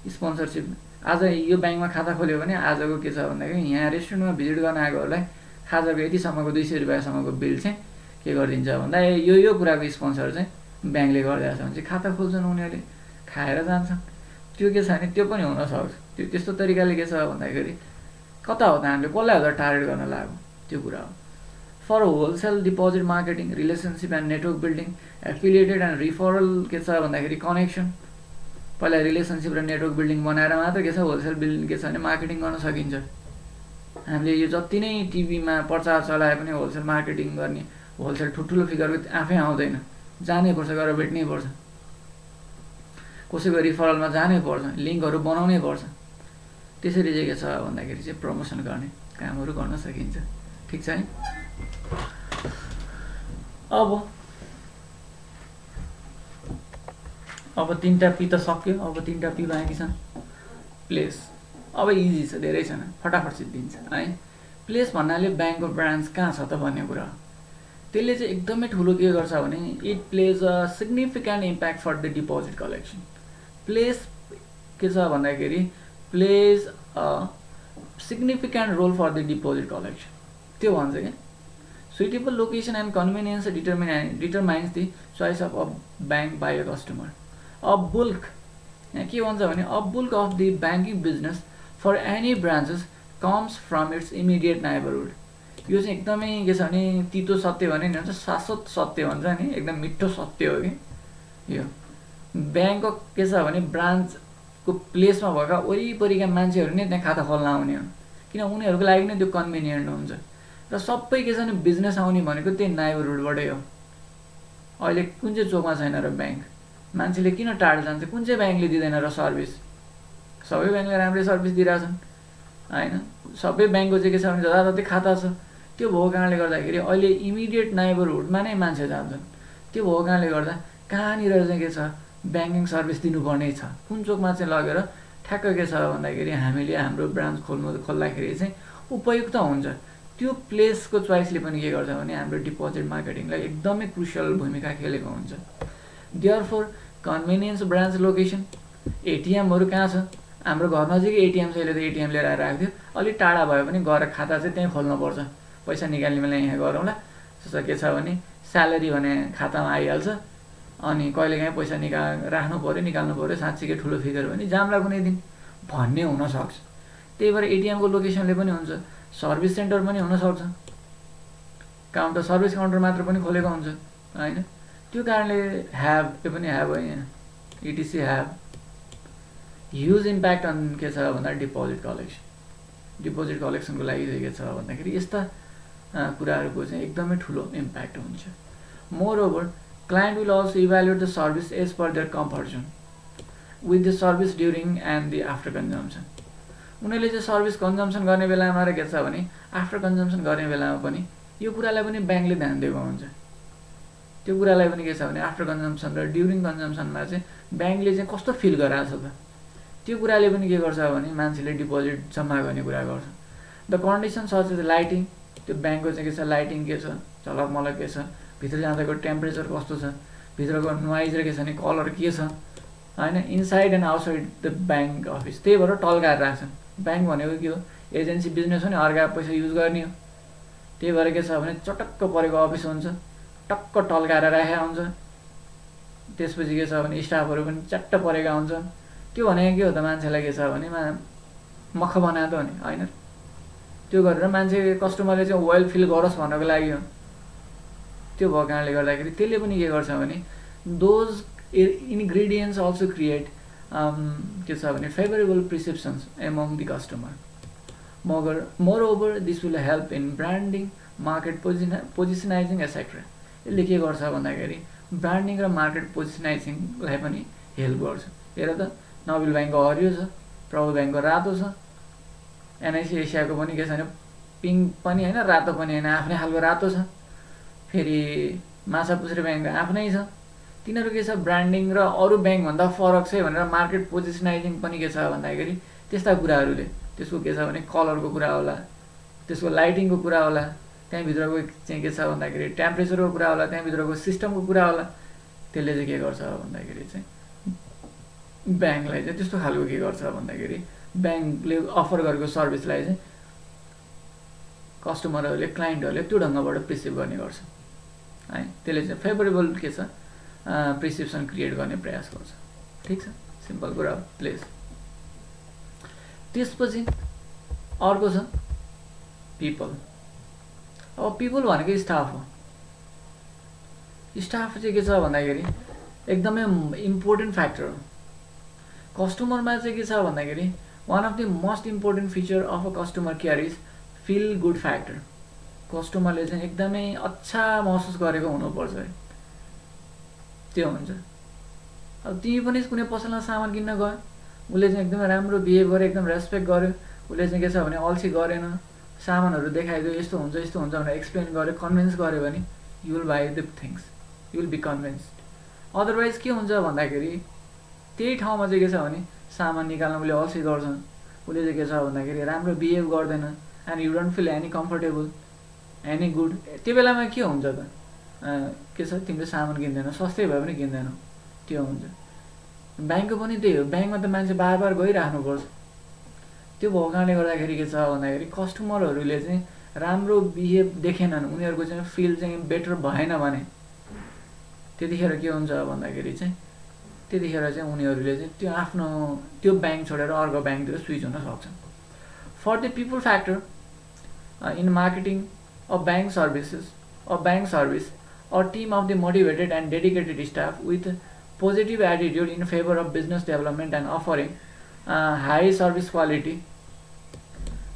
स्पोन्सरसिप आज यो ब्याङ्कमा खाता खोल्यो भने आजको के छ भन्दाखेरि यहाँ रेस्टुरेन्टमा भिजिट गर्न आएकोहरूलाई खाजाको यतिसम्मको 200 रुपियाँसम्मको बिल चाहिँ के गरिदिन्छ भन्दा यो कुराको स्पोन्सर चाहिँ ब्याङ्कले गरिदिएको छ भने चाहिँ खाता खोल्छन्, उनीहरूले खाएर जान्छन्। त्यो के छ भने त्यो पनि हुनसक्छ। त्यो त्यस्तो तरिकाले के छ भन्दाखेरि कता हो त हामीले कसलाई हो त टार्गेट गर्न लाग्यो त्यो कुरा हो। For wholesale deposit marketing, relationship and network building, affiliated and referral के छ भन्दाखेरि कनेक्सन, पहिला रिलेसनसिप र नेटवर्क बिल्डिङ बनाएर मात्र के छ होलसेल बिल्डिङ के छ भने मार्केटिङ गर्न सकिन्छ। हामीले यो जति नै टिभीमा प्रचार चलाए पनि होलसेल मार्केटिङ गर्ने, होलसेल ठुल्ठुलो फिगरको आफै आउँदैन, जानै पर्छ, गएर भेट्नै पर्छ, कसैको रिफरलमा जानै पर्छ, लिङ्कहरू बनाउनै पर्छ। त्यसरी चाहिँ के छ भन्दाखेरि चाहिँ प्रमोसन गर्ने कामहरू गर्न सकिन्छ। ठिक छ है। अब 3टा पी त सक्यो, अब 3टा पी बाँकी छन्। प्लेस अब इजी छ, धेरै छैन, फटाफट सिद्धिन्छ है। प्लेस भन्नाले ब्याङ्कको ब्रान्च कहाँ छ त भन्ने कुरा हो। त्यसले चाहिँ एकदमै ठुलो के गर्छ भने it plays a significant impact for the deposit collection. Place के छ भन्दाखेरि plays a significant role for the deposit collection त्यो भन्छ क्या। Suitable location and convenience determines the choice of a bank by a customer. A bulk यहाँ के भन्छ भने a bulk of the banking business for any branches comes from its immediate neighbourhood. यो चाहिँ एकदमै के छ भने तितो सत्य भने नि हुन्छ, शाश्वत सत्य भन्छ नि, एकदम मिठो सत्य हो कि यो। ब्याङ्कको के छ भने ब्रान्चको प्लेसमा भएका वरिपरिका मान्छेहरू नै त्यहाँ खाता खोल्न आउने हो, किन उनीहरूको लागि नै त्यो कन्भिनियन्ट हुन्छ। र सबै के छ भने बिजनेस आउने भनेको त्यही नाइबरहुडबाटै हो। अहिले कुन चाहिँ चोकमा छैन र ब्याङ्क, मान्छेले किन टाढो जान्छ, कुन चाहिँ ब्याङ्कले दिँदैन र सर्भिस? सबै ब्याङ्कले राम्रै सर्भिस दिइरहेछन् होइन। सबै ब्याङ्कको चाहिँ के छ भने जताततै खाता छ। त्यो भएको कारणले गर्दाखेरि अहिले इमिडिएट नाइबरहुडमा नै मान्छे जान्छन्। त्यो भएको कारणले गर्दा कहाँनिर चाहिँ के छ ब्याङ्किङ सर्भिस दिनुपर्ने छ, कुन चोकमा चाहिँ लगेर ठ्याक्क के छ भन्दाखेरि हामीले हाम्रो ब्रान्च खोल्दाखेरि चाहिँ उपयुक्त हुन्छ। त्यो प्लेसको चोइसले पनि के गर्छ भने हाम्रो डिपोजिट मार्केटिङलाई एकदमै क्रुसियल भूमिका खेलेको हुन्छ। देयरफोर कन्भिनियन्स ब्रान्च लोकेसन, एटिएमहरू कहाँ छ? हाम्रो घर नजिकै एटिएम छ, अहिले त एटिएम लिएर आएर राख्थ्यो, अलिक टाढा भयो भने गएर खाता चाहिँ त्यहीँ खोल्नुपर्छ, पैसा निकाल्ने बेला यहाँ गरौँला। जस्तो के छ भने स्यालेरी भने खातामा आइहाल्छ, अनि कहिलेकाहीँ पैसा राख्नु पऱ्यो, निकाल्नु पऱ्यो, साँच्चीकै ठुलो फिगर भने जाम्ला कुनै दिन भन्ने हुनसक्छ। त्यही भएर एटिएमको लोकेसनले पनि हुन्छ। सर्भिस सेन्टर पनि हुनसक्छ, काउन्टर सर्भिस काउन्टर मात्र पनि खोलेको हुन्छ होइन। त्यो कारणले ह्याभ, यो पनि ह्याभ हो यहाँ, इटिसी ह्याभ ह्युज इम्प्याक्ट अन के छ भन्दा डिपोजिट कलेक्सन। डिपोजिट कलेक्सनको लागि चाहिँ के छ भन्दाखेरि यस्ता कुराहरूको चाहिँ एकदमै ठुलो इम्प्याक्ट हुन्छ। Moreover client will also evaluate the service as per their comfort zone with the service during and the after consumption. उनीहरूले चाहिँ सर्भिस कन्जम्सन गर्ने बेलामा र के छ भने आफ्टर कन्जम्सन गर्ने बेलामा पनि यो कुरालाई पनि ब्याङ्कले ध्यान दिएको हुन्छ। त्यो कुरालाई पनि के छ भने आफ्टर कन्जम्सन र ड्युरिङ कन्जम्सनमा चाहिँ ब्याङ्कले चाहिँ कस्तो फिल गराएको छ त, त्यो कुराले पनि के गर्छ भने मान्छेले डिपोजिट जम्मा गर्ने कुरा गर्छ। The condition such as lighting, त्यो ब्याङ्कको चाहिँ के छ लाइटिङ के छ, झलक मलक के छ, भित्र जाँदाको टेम्परेचर कस्तो छ, भित्रको नोइज र के छ भने कलर के छ, होइन, inside and outside the bank office. त्यही भएर टल्काएर राख्छन्। ब्याङ्क भनेको के हो, एजेन्सी बिजनेस हो नि, अर्काको पैसा युज गर्ने हो। त्यही भएर के छ भने चटक्क परेको अफिस हुन्छ, टक्क टल्काएर राखेको हुन्छ। त्यसपछि के छ भने स्टाफहरू पनि च्याट्ट परेका हुन्छन्। त्यो भनेको के हो त, मान्छेलाई के छ भने मख बनायो त हो नि, होइन। त्यो गरेर मान्छे कस्टमरले चाहिँ वेल फिल गरोस् भन्नको लागि हो। त्यो भएको कारणले गर्दाखेरि त्यसले पनि के गर्छ भने दोज इन्ग्रिडियन्ट्स अल्सो क्रिएट के छ भने favourable perceptions among the customer. Moreover this will help in branding, market positionizing etcetera. यसले के गर्छ भन्दाखेरि ब्रान्डिङ र मार्केट पोजिसनाइजिङलाई पनि हेल्प गर्छ। हेर त, नोबेल ब्याङ्कको हरियो छ, प्रबल ब्याङ्कको रातो छ, एनआइसी एसियाको पनि के छ भने पिङ्क पनि होइन, रातो पनि होइन, आफ्नै खालको रातो छ। फेरि माछापुछ्रे ब्याङ्कको आफ्नै छ। तिनीहरू के छ, ब्रान्डिङ र अरू ब्याङ्कभन्दा फरक छ भनेर मार्केट पोजिसनाइजिङ पनि के छ भन्दाखेरि त्यस्ता कुराहरूले, त्यसको के छ भने कलरको कुरा होला, त्यसको लाइटिङको कुरा होला, त्यहाँभित्रको चाहिँ के छ भन्दाखेरि टेम्परेचरको कुरा होला, त्यहाँभित्रको सिस्टमको कुरा होला। त्यसले चाहिँ के गर्छ भन्दाखेरि चाहिँ ब्याङ्कलाई चाहिँ त्यस्तो खालको के गर्छ भन्दाखेरि ब्याङ्कले अफर गरेको सर्भिसलाई चाहिँ कस्टमरहरूले, क्लाइन्टहरूले त्यो ढङ्गबाट प्रिसिभ गर्ने गर्छ है। त्यसले चाहिँ फेभरेबल के छ प्रिसिप्सन क्रिएट गर्ने प्रयास गर्छ। ठिक छ, सिम्पल कुरा हो, प्लिज। त्यसपछि अर्को छ पिपल। अब पिपल भनेको स्टाफ हो। स्टाफ चाहिँ के छ भन्दाखेरि एकदमै इम्पोर्टेन्ट फ्याक्टर हो। कस्टमरमा चाहिँ के छ भन्दाखेरि one of the most important feature of a customer care is feel good factor. कस्टमरले चाहिँ एकदमै अच्छा महसुस गरेको हुनुपर्छ है, त्यो हुन्छ। अब तिमी पनि कुनै पसलमा सामान किन्न गयो, उसले चाहिँ एकदमै राम्रो बिहेभ गर्यो, एकदम रेस्पेक्ट गर्यो, उसले चाहिँ के छ भने अल्छी गरेन, सामानहरू देखाइदियो, यस्तो हुन्छ यस्तो हुन्छ भनेर एक्सप्लेन गर्यो, कन्भिन्स गर्यो भने you will buy the things, you will be convinced. Otherwise के हुन्छ भन्दाखेरि त्यही ठाउँमा चाहिँ के छ भने सामान निकाल्न उसले अल्छी गर्छन्, उसले चाहिँ के छ भन्दाखेरि राम्रो बिहेभ गर्दैन, and you don't feel any comfortable, any good. त्यो बेलामा के हुन्छ त, के छ, तिमीले सामान किन्दैनौ, सस्तै भए पनि किन्दैनौ, त्यो हुन्छ। ब्याङ्कको पनि त्यही हो, ब्याङ्कमा त मान्छे बार बार गइराख्नुपर्छ। त्यो भएको कारणले गर्दाखेरि के छ भन्दाखेरि कस्टमरहरूले चाहिँ राम्रो बिहेभ देखेनन्, उनीहरूको चाहिँ फिल चाहिँ बेटर भएन भने त्यतिखेर के हुन्छ भन्दाखेरि चाहिँ त्यतिखेर चाहिँ उनीहरूले चाहिँ त्यो आफ्नो त्यो ब्याङ्क छोडेर अर्को ब्याङ्कतिर स्विच हुन सक्छन्। For the people factor in marketing a bank service or team of the motivated and dedicated staff with positive attitude in favor of business development and offering high service quality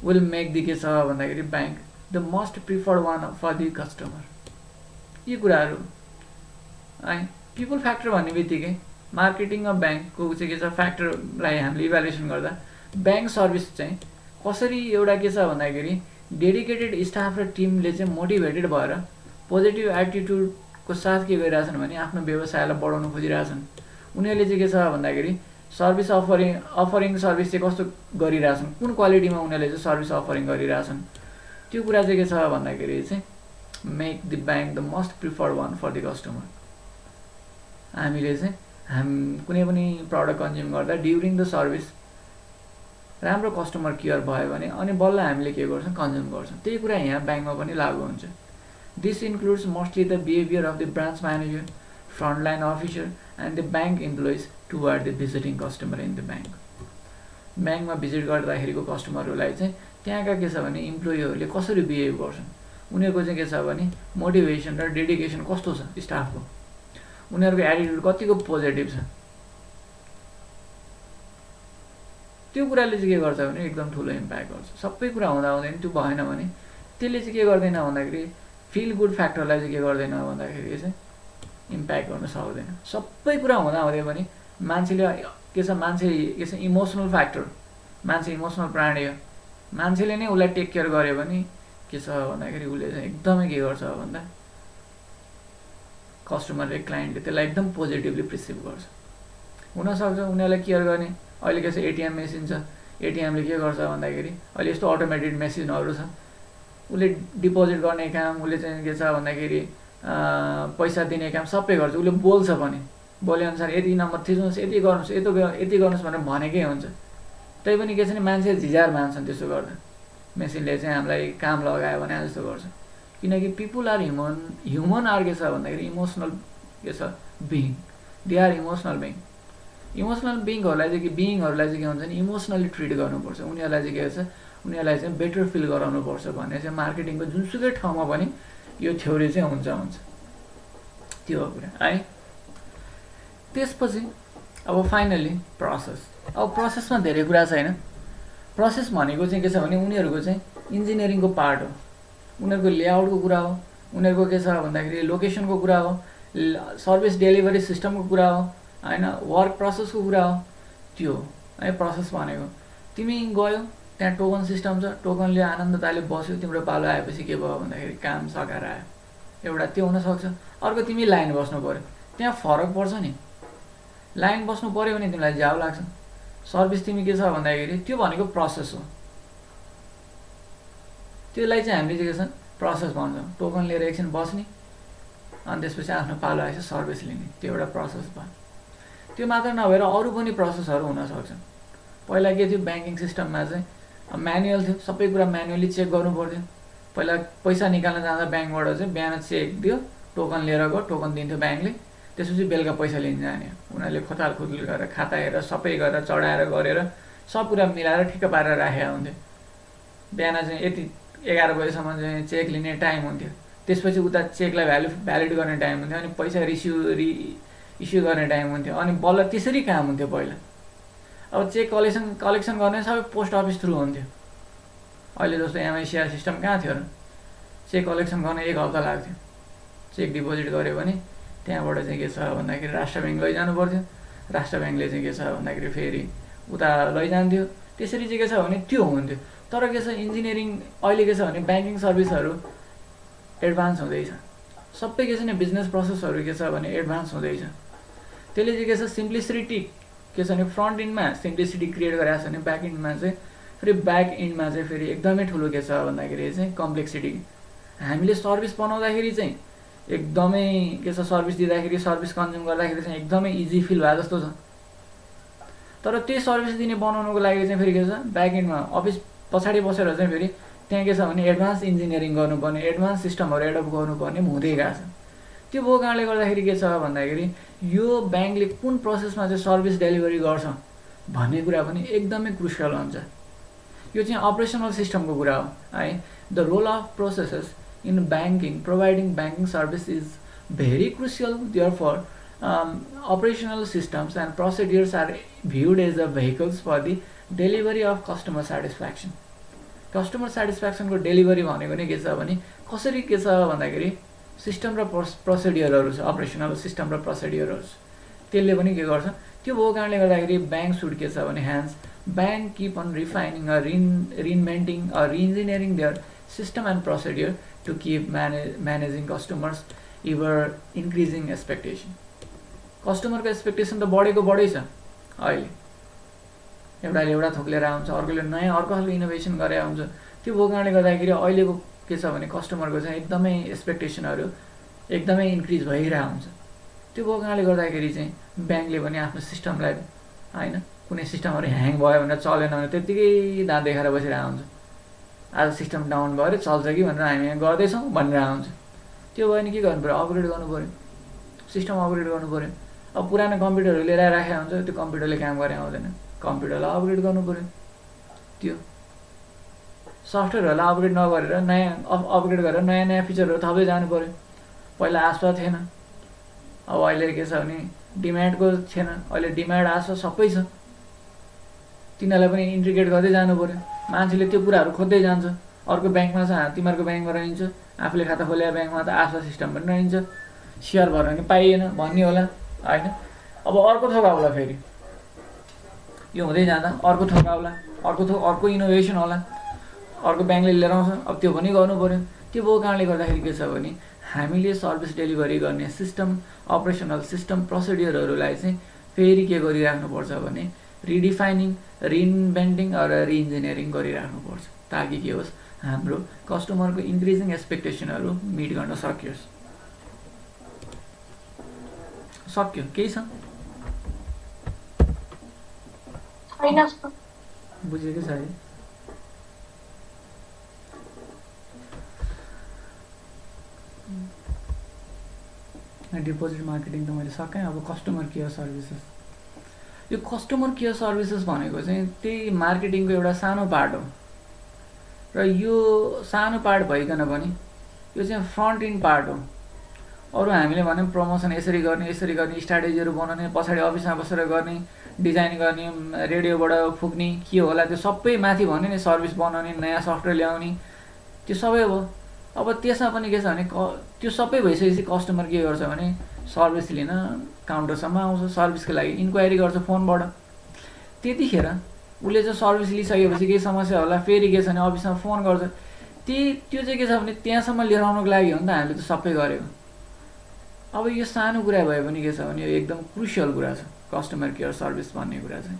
will make the के छ भन्दाखेरि bank the most preferred one for the customer। यी कुराहरू है। People factor भन्ने बित्तिकै marketing of ब्याङ्कको चाहिँ के छ फ्याक्टरलाई हामीले इभ्यालुएसन गर्दा ब्याङ्क सर्भिस चाहिँ कसरी एउटा के छ भन्दाखेरि डेडिकेटेड स्टाफ र टिमले चाहिँ मोटिभेटेड भएर पोजिटिभ एटिट्युडको साथ के गरिरहेछन् भने आफ्नो व्यवसायलाई बढाउन खोजिरहेछन्। उनीहरूले चाहिँ के छ भन्दाखेरि सर्भिस अफरिङ सर्भिस चाहिँ कस्तो गरिरहेछन्, कुन क्वालिटीमा उनीहरूले चाहिँ सर्भिस अफरिङ गरिरहेछन्, त्यो कुरा चाहिँ के छ भन्दाखेरि चाहिँ make the bank the most preferred one for the customer. हामीले चाहिँ कुनै पनि प्रडक्ट कन्ज्युम गर्दा ड्युरिङ द सर्भिस राम्रो कस्टमर केयर भयो भने अनि बल्ल हामीले के गर्छौँ, कन्ज्युम गर्छौँ। त्यही कुरा यहाँ ब्याङ्कमा पनि लागू हुन्छ। This includes mostly the behavior of the branch manager, frontline officer, and the bank employees toward the visiting customer in the bank। ब्याङ्कमा भिजिट गर्दाखेरिको कस्टमरहरूलाई चाहिँ त्यहाँका के छ भने इम्प्लोइहरूले कसरी बिहेभ गर्छन्, उनीहरूको चाहिँ के छ भने मोटिभेसन र डेडिकेसन कस्तो छ स्टाफको, उनीहरूको एटिट्युड कतिको पोजिटिभ छ, त्यो कुराले चाहिँ के गर्छ भने एकदम ठुलो इम्प्याक्ट गर्छ। सबै कुरा हुँदा हुँदैन त्यो भएन भने त्यसले चाहिँ के गर्दैन भन्दाखेरि फिल गुड फ्याक्टरलाई चाहिँ के गर्दैन भन्दाखेरि चाहिँ इम्प्याक्ट गर्न सक्दैन। सबै कुरा हुँदा हुँदै पनि मान्छेले के छ, मान्छे के छ इमोसनल फ्याक्टर, मान्छे इमोसनल प्राणी हो। मान्छेले नै उसलाई टेक केयर गर्यो भने के छ भन्दाखेरि उसले चाहिँ एकदमै के गर्छ भन्दा कस्टमरले, क्लाइन्टले त्यसलाई एकदम पोजिटिभली प्रिसिभ गर्छ। हुनसक्छ उनीहरूलाई केयर गर्ने अहिले के छ एटिएम मेसिन छ, एटिएमले के गर्छ भन्दाखेरि अहिले यस्तो अटोमेटेड मेसिनहरू छ, उसले डिपोजिट गर्ने काम, उसले चाहिँ के छ भन्दाखेरि पैसा दिने काम सबै गर्छ, उसले बोल्छ पनि बोले अनुसार यति नम्बर थिच्नुहोस्, यति गर्नुहोस्, यति गर्नुहोस् भनेर भनेकै हुन्छ। तै पनि के छ भने मान्छे झिझार मान्छन् त्यसो गर्दा। मेसिनले चाहिँ हामीलाई काम लगायो भने जस्तो गर्छ। किनकि पिपुल आर ह्युमन आर के छ भन्दाखेरि इमोसनल के छ being, they are emotional being. Emotional बिइङहरूलाई चाहिँ बिइङहरूलाई चाहिँ के हुन्छ भने इमोसनली ट्रिट गर्नुपर्छ। उनीहरूलाई चाहिँ के छ, उनीहरूलाई चाहिँ बेटर फिल गराउनुपर्छ भन्ने चाहिँ मार्केटिङको जुनसुकै ठाउँमा पनि यो थ्योरी चाहिँ हुन्छ त्यो हो कुरा है। त्यसपछि अब फाइनली प्रोसेस। अब प्रोसेसमा धेरै कुरा छैन। प्रोसेस भनेको चाहिँ के छ भने उनीहरूको चाहिँ इन्जिनियरिङको पार्ट हो, उनीहरूको लेआउटको कुरा हो, उनीहरूको के छ भन्दाखेरि लोकेसनको कुरा हो, सर्भिस डेलिभरी सिस्टमको कुरा हो होइन, वर्क प्रोसेसको कुरा हो, त्यो है प्रोसेस भनेको। तिमी गयो त्यहाँ टोकन सिस्टम छ, टोकनले आनन्दताले बस्यो, तिम्रो पालो आएपछि के भयो भन्दाखेरि काम सकाएर आयो, एउटा त्यो हुनसक्छ। अर्को तिमी लाइन बस्नु पऱ्यो, त्यहाँ फरक पर्छ नि। लाइन बस्नु पऱ्यो भने तिमीलाई जाउ लाग्छ। सर्भिस तिमी के छ भन्दाखेरि त्यो भनेको प्रोसेस हो, त्यसलाई चाहिँ हामीले चाहिँ के छ प्रोसेस भन्छौँ। टोकन लिएर एकछिन बस्ने अनि त्यसपछि आफ्नो पालो आएछ सर्भिस लिने, त्यो एउटा प्रोसेस भयो। त्यो मात्र नभएर अरू पनि प्रोसेसहरू हुनसक्छन्। पहिला के थियो ब्याङ्किङ सिस्टममा चाहिँ म्यानुअल थियो, सबै कुरा म्यानुअली चेक गर्नु पर्थ्यो। पहिला पैसा निकाल्न जाँदा ब्याङ्कबाट चाहिँ बिहान चेक दियो, टोकन लिएर गयो, टोकन दिन्थ्यो ब्याङ्कले, त्यसपछि बेलुका पैसा लिन जाने। उनीहरूले खोतालखुतल गरेर खाता हेरेर सबै गरेर चढाएर गरेर सब कुरा मिलाएर ठिक्क पारेर राखेका हुन्थ्यो। बिहान चाहिँ यति 11 बजीसम्म चाहिँ चेक लिने टाइम हुन्थ्यो, त्यसपछि उता चेकलाई भ्यालिड गर्ने टाइम हुन्थ्यो, अनि पैसा इस्यु गर्ने टाइम हुन्थ्यो, अनि बल्ल त्यसरी काम हुन्थ्यो पहिला। अब चेक कलेक्सन गर्ने सबै पोस्ट अफिस थ्रु हुन्थ्यो। अहिले जस्तो एमआइसिआर सिस्टम कहाँ थियो र? चेक कलेक्सन गर्न 1 हप्ता लाग्थ्यो। चेक डिपोजिट गऱ्यो भने त्यहाँबाट चाहिँ के छ भन्दाखेरि राष्ट्र ब्याङ्क लैजानु पर्थ्यो, राष्ट्र ब्याङ्कले चाहिँ के छ भन्दाखेरि फेरि उता लैजान्थ्यो। त्यसरी चाहिँ के छ भने त्यो हुन्थ्यो। तर के छ इन्जिनियरिङ अहिले के छ भने ब्याङ्किङ सर्भिसहरू एडभान्स हुँदैछ, सबै के छ भने बिजनेस प्रोसेसहरू के छ भने एडभान्स हुँदैछ। त्यसले चाहिँ के छ सिम्प्लिसिटी के छ भने फ्रन्ट इन्डमा सिम्प्लिसिटी क्रिएट गरेको छ भने ब्याक इन्डमा चाहिँ फेरि एकदमै ठुलो के छ भन्दाखेरि चाहिँ कम्प्लेक्सिटी। हामीले सर्भिस बनाउँदाखेरि चाहिँ एकदमै के छ सर्भिस दिँदाखेरि सर्भिस कन्ज्युम गर्दाखेरि चाहिँ एकदमै इजी फिल भए जस्तो छ। तर त्यही सर्भिस दिने बनाउनुको लागि चाहिँ फेरि के छ ब्याक इन्डमा अफिस पछाडि बसेर चाहिँ फेरि त्यहाँ के छ भने एडभान्स इन्जिनियरिङ गर्नुपर्ने, एडभान्स सिस्टमहरू एडप्ट गर्नुपर्ने हुँदै गएको छ। त्यो भएको कारणले गर्दाखेरि के छ भन्दाखेरि यो ब्याङ्कले कुन प्रोसेसमा चाहिँ सर्भिस डेलिभरी गर्छ भन्ने कुरा पनि एकदमै क्रुसियल हुन्छ। यो चाहिँ अपरेसनल सिस्टमको कुरा हो है। The role of processes in banking providing banking service is very crucial. Therefore operational systems and procedures are viewed as the vehicles for the delivery of customer satisfaction. Customer सेटिस्फ्याक्सनको delivery भनेको नै के छ भने कसरी के छ भन्दाखेरि सिस्टम र प्रोसिडियरहरू छ, अपरेसनल सिस्टम र प्रोसिडियरहरू छ, त्यसले पनि के गर्छ। त्यो भएको कारणले गर्दाखेरि ब्याङ्क सुड के छ भने hence bank keep on refining or reinventing or reengineering their system and procedure to keep managing customers ever increasing expectation. कस्टमरको एक्सपेक्टेसन त बढै छ अहिले। एउटाले एउटा थोक लिएर आउँछ, अर्कोले नयाँ अर्को खालको इनोभेसन गरेर आउँछ। त्यो भएको कारणले गर्दाखेरि अहिलेको के छ भने कस्टमरको चाहिँ एकदमै एक्सपेक्टेसनहरू एकदमै इन्क्रिज भइरहेको हुन्छ। त्यो भएको कारणले गर्दाखेरि चाहिँ ब्याङ्कले पनि आफ्नो सिस्टमलाई होइन कुनै सिस्टमहरू ह्याङ भयो भनेर चलेन भने त्यत्तिकै दाँत देखाएर बसिरहेको हुन्छ। आज सिस्टम डाउन भयो अरे चल्छ कि भनेर हामी यहाँ गर्दैछौँ भनेर आउँछ। त्यो भयो भने के गर्नु पऱ्यो, अपग्रेड गर्नु पऱ्यो, सिस्टम अपग्रेड गर्नु पऱ्यो। अब पुरानो कम्प्युटरहरू लिएर राखेको हुन्छ, त्यो कम्प्युटरले काम गरे आउँदैन, कम्प्युटरलाई अपग्रेड गर्नु पऱ्यो। त्यो सफ्टवेयरहरूलाई अपग्रेड नगरेर नयाँ अपग्रेड गरेर नयाँ फिचरहरू थप्दै जानु पऱ्यो। पहिला आस्पा थिएन, अब अहिले के छ भने डिमान्डको थिएन, अहिले डिमान्ड आस्पा सबै छ। तिनीहरूलाई पनि इन्टिग्रेट गर्दै जानु पऱ्यो। मान्छेले त्यो कुराहरू खोज्दै जान्छ। अर्को ब्याङ्कमा छ तिमीहरूको ब्याङ्कमा रहन्छ, आफूले खाता खोलेको ब्याङ्कमा त आस्पा सिस्टम पनि रहन्छ, सेयर भएर पनि पाइएन भन्ने होला होइन। अब अर्को थोक आउला, फेरि यो हुँदै जाँदा अर्को थोक आउला, अर्को इनोभेसन होला, अर्को ब्याङ्कले लिएर आउँछ। अब त्यो पनि गर्नु पऱ्यो। त्यो भएको कारणले गर्दाखेरि के छ भने हामीले सर्भिस डेलिभरी गर्ने सिस्टम, अपरेसनल सिस्टम, प्रोसिडियरहरूलाई चाहिँ फेरि के गरिराख्नुपर्छ भने रिडिफाइनिङ, रिइन्भेन्टिङ अर रिइन्जिनियरिङ गरिराख्नुपर्छ, ताकि के होस् हाम्रो कस्टमरको इन्क्रिजिङ एक्सपेक्टेसनहरू मिट गर्न सकियोस्। सक्यो केही छ छैन सर। बुझेकै छ है डिपोजिट मार्केटिङ त मैले सकेँ अब कस्टमर केयर सर्भिसेस यो कस्टमर केयर सर्भिसेस भनेको चाहिँ त्यही मार्केटिङको एउटा सानो पार्ट हो र यो सानो पार्ट भइकन पनि यो चाहिँ फ्रन्ट इन्ड पार्ट हो अरू हामीले भने प्रमोसन यसरी गर्ने स्ट्राटेजीहरू बनाउने पछाडि अफिसमा बसेर गर्ने डिजाइन गर्ने रेडियोबाट फुक्ने के होला त्यो सबै माथि भन्यो नि सर्भिस बनाउने नयाँ सफ्टवेयर ल्याउने त्यो सबै हो अब त्यसमा पनि के छ भने त्यो सबै भइसकेपछि कस्टमर के गर्छ भने सर्भिस लिन काउन्टरसम्म आउँछ सर्भिसको लागि इन्क्वायरी गर्छ फोनबाट त्यतिखेर उसले चाहिँ सर्भिस लिइसकेपछि केही समस्या होला फेरि के छ भने अफिसमा फोन गर्छ त्यो चाहिँ के छ भने त्यहाँसम्म लिएर आउनुको लागि हो नि त हामीले त सबै गरेको अब यो सानो कुरा भए पनि के छ भने यो एकदम क्रुसियल कुरा छ कस्टमर केयर सर्भिस भन्ने कुरा चाहिँ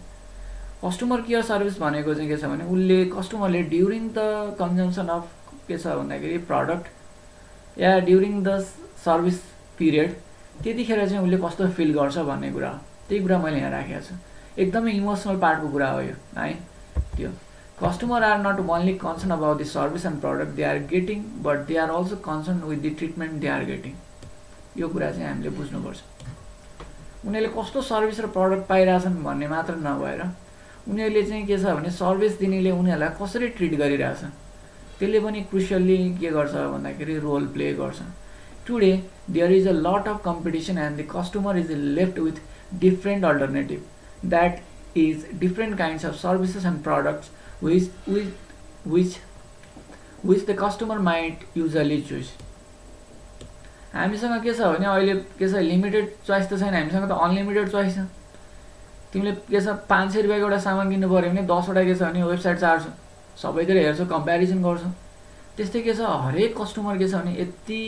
कस्टमर केयर सर्भिस भनेको चाहिँ के छ भने उसले कस्टमरले ड्युरिङ द कन्जम्सन अफ के छ भन्दाखेरि product yeah during the service period त्यतिखेर चाहिँ उसले कस्तो फिल गर्छ भन्ने कुरा हो त्यही कुरा मैले यहाँ राखेको छु एकदमै इमोसनल पार्टको कुरा हो यो है त्यो customer are not only concern about the service and product they are getting but they are also concern with the treatment they are getting यो कुरा चाहिँ हामीले बुझ्नुपर्छ उनीहरूले कस्तो सर्भिस र प्रडक्ट पाइरहेछन् भन्ने मात्र नभएर उनीहरूले चाहिँ के छ भने सर्भिस दिनेले उनीहरूलाई कसरी ट्रिट गरिरहेछ त्यसले पनि क्रुसियल्ली के गर्छ भन्दाखेरि रोल प्ले गर्छ today there is a lot of competition and the customer is left with different alternative that is different kinds of services and products which the customer might usually choose हामीसँग के छ भने अहिले के छ limited choice त छैन हामीसँग त अनलिमिटेड चोइस छ तिमीले के छ 500 रुपियाँको एउटा सामान किन्नु पऱ्यो भने 10वटा के छ भने वेबसाइट चार्छ सबैतिर हेर्छौ कम्पेरिजन गर्छौ त्यस्तै के छ हरेक कस्टमर के छ भने यति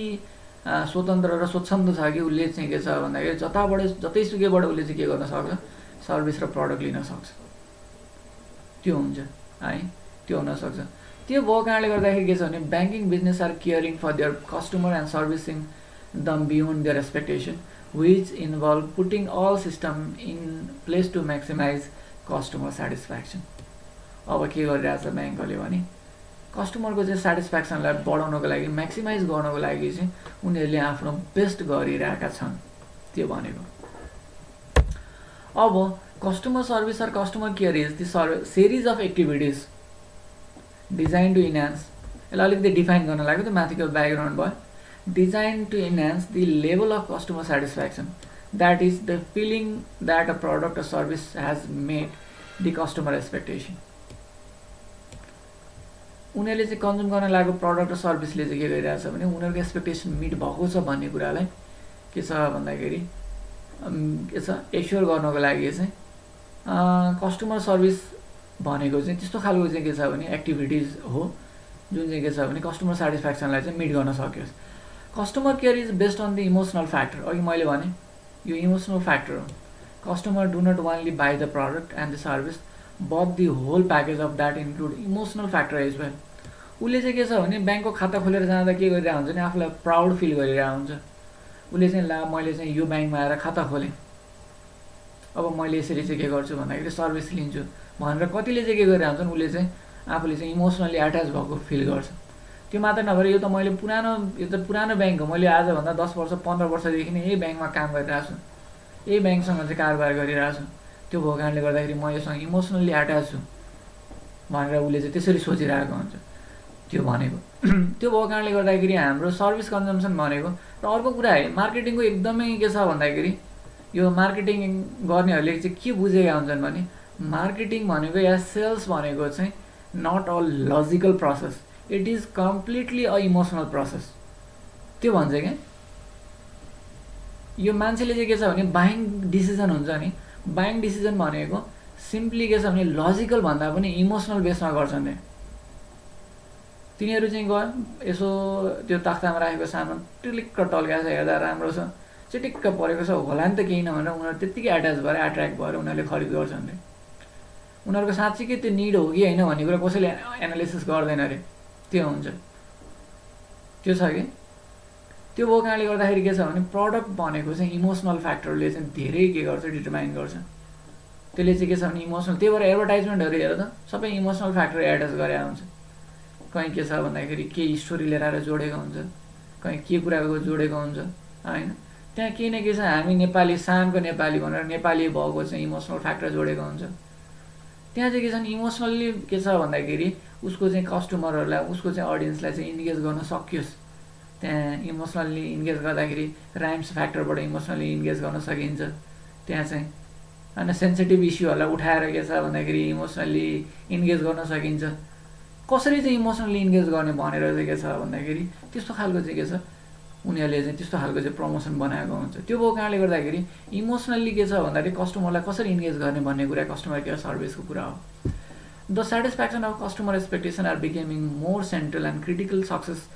स्वतन्त्र र स्वच्छन्द छ कि उसले चाहिँ के छ भन्दाखेरि जतैसुकैबाट उसले चाहिँ के गर्न सक्छ सर्भिस र प्रडक्ट लिन सक्छ त्यो हुन्छ है त्यो हुन सक्छ त्यो भएको कारणले गर्दाखेरि के छ भने banking business are caring for their customer and servicing them beyond their expectation which involve putting all system in place to maximize customer satisfaction. अब के गरिरहेछ ब्याङ्कले भने कस्टमरको चाहिँ सेटिस्फ्याक्सनलाई बढाउनको लागि म्याक्सिमाइज गर्नको लागि चाहिँ उनीहरूले आफ्नो बेस्ट गरिरहेका छन् त्यो भनेको अब कस्टमर सर्भिस और customer care is the series of activities designed to enhance यसलाई अलिकति डिफाइन गर्न लाग्यो त माथिको ब्याकग्राउन्ड भयो designed to enhance the level of customer satisfaction, that is the feeling that a product or service has met the customer expectation. उनीहरूले चाहिँ consume गर्न लागेको प्रडक्ट र सर्भिसले चाहिँ के गरिरहेछ भने उनीहरूको एक्सपेक्टेसन मिट भएको छ भन्ने कुरालाई के छ भन्दाखेरि के छ एस्योर गर्नको लागि चाहिँ कस्टमर सर्भिस भनेको चाहिँ त्यस्तो खालको चाहिँ के छ भने एक्टिभिटिज हो जुन चाहिँ के छ भने कस्टमर सेटिस्फ्याक्सनलाई चाहिँ मिट गर्न सकियोस् customer care is based on the emotional factor अघि मैले भने यो इमोसनल फ्याक्टर हो customer do not only buy the product and the service but the whole package of that include emotional factor as well उसले चाहिँ के छ भने ब्याङ्कको खाता खोलेर जाँदा के गरिरहेको हुन्छ नि आफूलाई प्राउड फिल गरिरहेको हुन्छ उसले चाहिँ ला मैले चाहिँ यो ब्याङ्कमा आएर खाता खोलेँ अब मैले यसरी चाहिँ के गर्छु भन्दाखेरि सर्भिस लिन्छु भनेर कतिले चाहिँ के गरिरहेको हुन्छन् उसले चाहिँ आफूले चाहिँ इमोसनली एट्याच भएको फिल गर्छ त्यो मात्र नभएर यो त पुरानो ब्याङ्क हो मैले आजभन्दा 10 वर्ष 15 वर्षदेखि नै यही ब्याङ्कमा काम गरिरहेको छु यही ब्याङ्कसँग चाहिँ कारोबार गरिरहेको छु त्यो भएको कारणले गर्दाखेरि म योसँग इमोसनली एट्याच छु भनेर उसले चाहिँ त्यसरी सोचिरहेको हुन्छ त्यो भनेको त्यो भएको कारणले गर्दाखेरि हाम्रो सर्भिस कन्जम्सन भनेको र अर्को कुरा है मार्केटिङको एकदमै के छ भन्दाखेरि यो मार्केटिङ गर्नेहरूले चाहिँ के बुझेका हुन्छन् भने मार्केटिङ भनेको या सेल्स भनेको चाहिँ not a logical process it is completely a emotional process त्यो भन्छ क्या यो मान्छेले चाहिँ के छ भने बाइङ डिसिजन हुन्छ नि बाइङ डिसिजन भनेको सिम्पली के छ भने लजिकल भन्दा पनि इमोसनल बेसमा गर्छन् नि तिनीहरू चाहिँ गयो यसो त्यो तख्तामा राखेको सामान टिलिक्क टल्काएको छ हेर्दा राम्रो छ चिटिक्क परेको छ होला नि त केही नभनेर उनीहरू त्यत्तिकै एट्याच भएर एट्र्याक्ट भएर उनीहरूले खरिद गर्छन् रे उनीहरूको साँच्चीकै त्यो निड हो कि होइन भन्ने कुरा कसैले एनालिसिस गर्दैन अरे त्यो हुन्छ त्यो छ कि त्यो भएको कारणले गर्दाखेरि के छ भने प्रडक्ट भनेको चाहिँ इमोसनल फ्याक्टरले चाहिँ धेरै के गर्छ डिटरमाइन गर्छ त्यसले चाहिँ के छ भने इमोसनल त्यही भएर एडभर्टाइजमेन्टहरू हेर त सबै इमोसनल फ्याक्टर एट्याच गरेर हुन्छ कहीँ के छ भन्दाखेरि केही स्टोरी लिएर आएर जोडेको हुन्छ कहीँ के कुराको जोडेको हुन्छ होइन त्यहाँ केही न केही छ हामी नेपाली सानको नेपाली भनेर नेपाली भएको चाहिँ इमोसनल फ्याक्टर जोडेको हुन्छ त्यहाँ चाहिँ के छ भने इमोसनल्ली के छ भन्दाखेरि उसको चाहिँ कस्टमरहरूलाई उसको चाहिँ अडियन्सलाई चाहिँ इन्गेज गर्न सकियोस् त्यहाँ इमोसनल्ली इन्गेज गर्दाखेरि राइम्स फ्याक्टरबाट इमोसनल्ली इन्गेज गर्न सकिन्छ त्यहाँ चाहिँ होइन सेन्सिटिभ इस्युहरूलाई उठाएर के छ भन्दाखेरि इमोसनल्ली इन्गेज गर्न सकिन्छ कसरी चाहिँ इमोसनल्ली इन्गेज गर्ने भनेर चाहिँ के छ भन्दाखेरि त्यस्तो खालको चाहिँ के छ उनीहरूले चाहिँ त्यस्तो खालको चाहिँ प्रमोसन बनाएको हुन्छ त्यो भएको कारणले गर्दाखेरि इमोसनल्ली के छ भन्दाखेरि कस्टमरलाई कसरी इन्गेज गर्ने भन्ने कुरा कस्टमर केयर सर्भिसको कुरा हो the satisfaction of customer expectation are becoming more central and critical success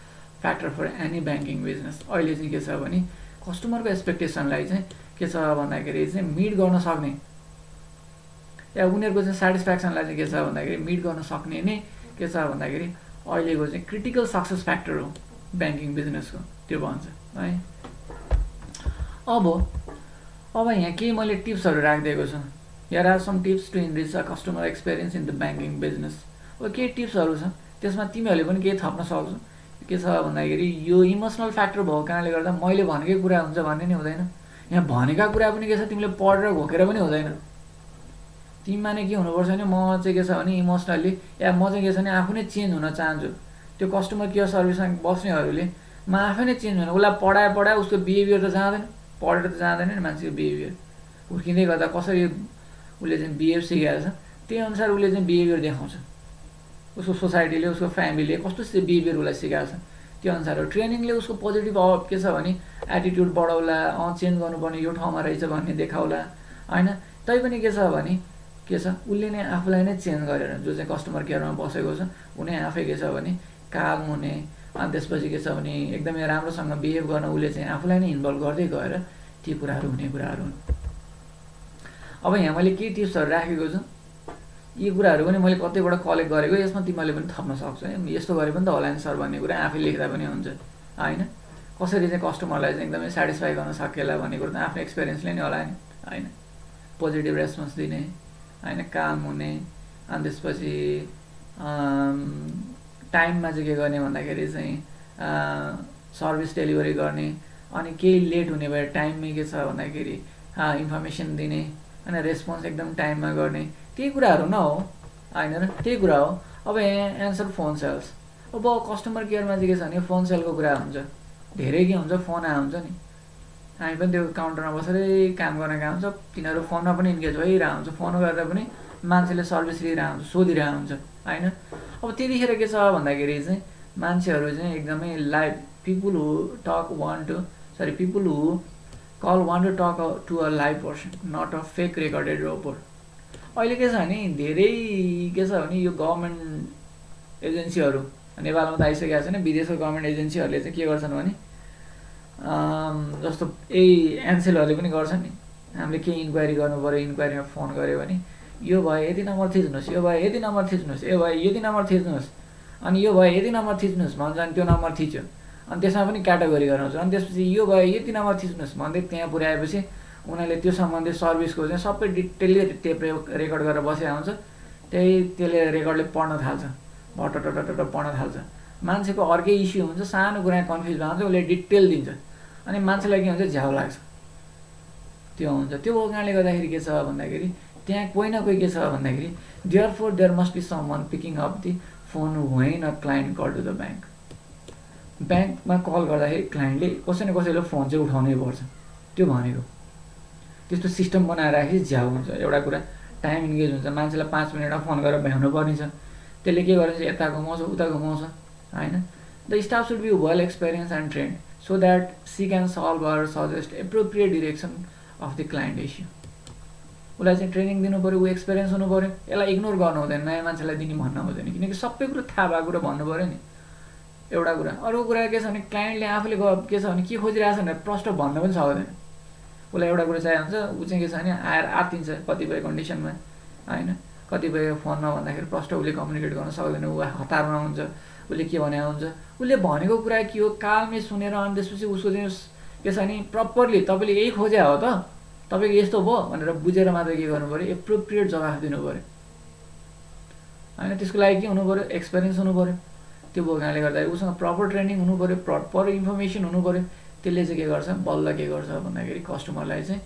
factor for any banking business अहिले चाहिँ के छ भने कस्टमरको एक्सपेक्टेसनलाई चाहिँ के छ भन्दाखेरि चाहिँ मिट गर्न सक्ने या उनीहरूको चाहिँ सेटिस्फ्याक्सनलाई चाहिँ के छ भन्दाखेरि मिट गर्न सक्ने नै के छ भन्दाखेरि अहिलेको चाहिँ क्रिटिकल सक्सेस फ्याक्टर हो ब्याङ्किङ बिजनेसको त्यो भन्छ है अब यहाँ केही मैले टिप्सहरू राखिदिएको छु here are some tips to enrich a customer experience in the banking business अब केही टिप्सहरू छ त्यसमा तिमीहरूले पनि केही थप्न सक्छौ के छ भन्दाखेरि यो इमोसनल फ्याक्टर भएको कारणले गर्दा मैले भनेकै कुरा हुन्छ भन्ने नि हुँदैन यहाँ भनेका कुरा पनि के छ तिमीले पढेर घोकेर पनि हुँदैन तिमीमा नै के हुनुपर्छ भने म चाहिँ के छ भने इमोसनल्ली या म चाहिँ के छ भने आफू नै चेन्ज हुन चाहन्छु त्यो कस्टमर केयर सर्भिसमा बस्नेहरूले म आफै नै चेन्ज हुन उसलाई पढाए उसको बिहेभियर त जाँदैन पढेर त जाँदैन नि मान्छेको बिहेभियर हुर्किँदै गर्दा कसरी उसले चाहिँ बिहेभ सिकाएको छ त्यही अनुसार उसले चाहिँ बिहेभियर देखाउँछ उसको सोसाइटीले उसको फ्यामिलीले कस्तो बिहेभियर उसलाई सिकाएको छ त्यो अनुसार ट्रेनिङले उसको पोजिटिभ के छ भने एटिट्युड बढाउला चेन्ज गर्नुपर्ने यो ठाउँमा रहेछ भन्ने देखाउला होइन तैपनि के छ भने के छ उसले नै आफूलाई नै चेन्ज गरेर जो चाहिँ कस्टमर केयरमा बसेको छ उनी आफै के छ भने काम हुने अनि त्यसपछि के छ भने एकदमै राम्रोसँग बिहेभ गर्न उसले चाहिँ आफूलाई नै इन्भल्भ गर्दै गएर ती कुराहरू हुने कुराहरू हुन् अब यहाँ मैले के टिप्सहरू राखेको छु यी कुराहरू पनि मैले कतैबाट कलेक्ट गरेको यसमा तिमीहरूले पनि थप्न सक्छौ यस्तो गरे पनि त होला नि सर भन्ने कुरा आफै लेख्दा पनि हुन्छ होइन कसरी चाहिँ कस्टमरलाई चाहिँ एकदमै सेटिस्फाई गर्न सकेला भन्ने कुरो त आफ्नो एक्सपिरियन्सले नै होला नि होइन पोजिटिभ रेस्पोन्स दिने होइन काम हुने अनि त्यसपछि टाइममा चाहिँ के गर्ने भन्दाखेरि चाहिँ सर्भिस डेलिभरी गर्ने अनि केही लेट हुने भए टाइममै के छ भन्दाखेरि इन्फर्मेसन दिने होइन रेस्पोन्स एकदम टाइममा गर्ने त्यही कुराहरू न हो होइन र त्यही कुरा हो अब यहाँ एन्सर फोन सेल्स अब कस्टमर केयरमा चाहिँ के छ भने फोन सेलको कुरा हुन्छ धेरै के हुन्छ फोन आउँछ नि हामी पनि त्यो काउन्टरमा बसेरै काम गर्ने काम हुन्छ तिनीहरू फोनमा पनि इन्गेज भइरहेको हुन्छ फोन गरेर पनि मान्छेले सर्भिस लिइरहेको हुन्छ सोधिरहेको हुन्छ होइन अब त्यतिखेर के छ भन्दाखेरि चाहिँ मान्छेहरू चाहिँ एकदमै live people who call want to talk to a live person not a fake recorded report अहिले के छ भने धेरै के छ भने यो गभर्मेन्ट एजेन्सीहरू नेपालमा त आइसकेको छैन विदेशको गभर्मेन्ट एजेन्सीहरूले चाहिँ के गर्छन् भने जस्तो यही एनसेलहरूले पनि गर्छन् नि हामीले केही इन्क्वायरी गर्नु पऱ्यो इन्क्वायरीमा फोन गऱ्यो भने यो भयो यति नम्बर थिच्नुहोस् यो भयो यति नम्बर थिच्नुहोस् यो भयो यति नम्बर थिच्नुहोस् अनि यो भयो यति नम्बर थिच्नुहोस् भन्छ अनि त्यो नम्बर थिच्यो अनि त्यसमा पनि क्याटेगोरी गराउँछ अनि त्यसपछि यो भयो यति नम्बर थिच्नुहोस् भन्दै त्यहाँ पुर्याएपछि उनीहरूले त्यो सम्बन्धित सर्भिसको चाहिँ सबै डिटेलली टेप रेकर्ड गरेर बसेको हुन्छ त्यसले रेकर्डले पढ्न थाल्छ भट्ट पढ्न थाल्छ मान्छेको अर्कै इस्यु हुन्छ सानो कुरा कन्फ्युज भएको हुन्छ उसले डिटेल दिन्छ अनि मान्छेलाई के हुन्छ झ्याउ लाग्छ त्यो हुन्छ त्यो भएको कारणले गर्दाखेरि के छ भन्दाखेरि त्यहाँ कोही न कोही के छ भन्दाखेरि there must be someone picking up the phone when a client call to the bank ब्याङ्कमा कल गर्दाखेरि क्लाइन्टले कसै न कसैले फोन चाहिँ उठाउनै पर्छ त्यो भनेको त्यस्तो सिस्टम बनाएर राखेपछि झ्याउ हुन्छ एउटा कुरा टाइम इन्गेज हुन्छ मान्छेलाई 5 मिनटमा फोन गरेर भ्याउनु पर्ने छ त्यसले के गर्छ यता घुमाउँछ उता घुमाउँछ होइन the staff should be well experience and trained so that she can solve or suggest appropriate direction of the client issue उसलाई चाहिँ ट्रेनिङ दिनु पऱ्यो ऊ एक्सपिरियन्स हुनु पऱ्यो यसलाई इग्नोर गर्नु हुँदैन नयाँ मान्छेलाई दिने भन्नु हुँदैन किनकि सबै कुरो थाहा भएको कुरा भन्नु पऱ्यो नि एउटा कुरा अर्को कुरा के छ भने क्लाइन्टले आफूले के छ भने के खोजिरहेको छ भनेर प्रष्ट भन्न पनि सक्दैन उसलाई एउटा कुरा चाहिएको हुन्छ ऊ चाहिँ के छ भने आएर आत्तिन्छ कतिपय कन्डिसनमा होइन कतिपय फोनमा भन्दाखेरि प्रष्ट उसले कम्युनिकेट गर्न सक्दैन ऊ हतारमा हुन्छ उसले के भने हुन्छ, उसले भनेको कुरा के हो कालमै सुनेर अनि त्यसपछि उसको चाहिँ के छ भने प्रपरली तपाईँले यही खोजे हो त तपाईँको यस्तो भयो भनेर बुझेर मात्र के गर्नु पऱ्यो, एप्रोप्रिएट जवाफ दिनु पऱ्यो होइन। त्यसको लागि के हुनु पऱ्यो, एक्सपिरियन्स हुनु पऱ्यो। त्यो भएको कारणले गर्दाखेरि उसँग प्रपर ट्रेनिङ हुनु पऱ्यो, प्रपर इन्फर्मेसन हुनु पऱ्यो। त्यसले चाहिँ के गर्छ, बल्ल के गर्छ भन्दाखेरि कस्टमरलाई चाहिँ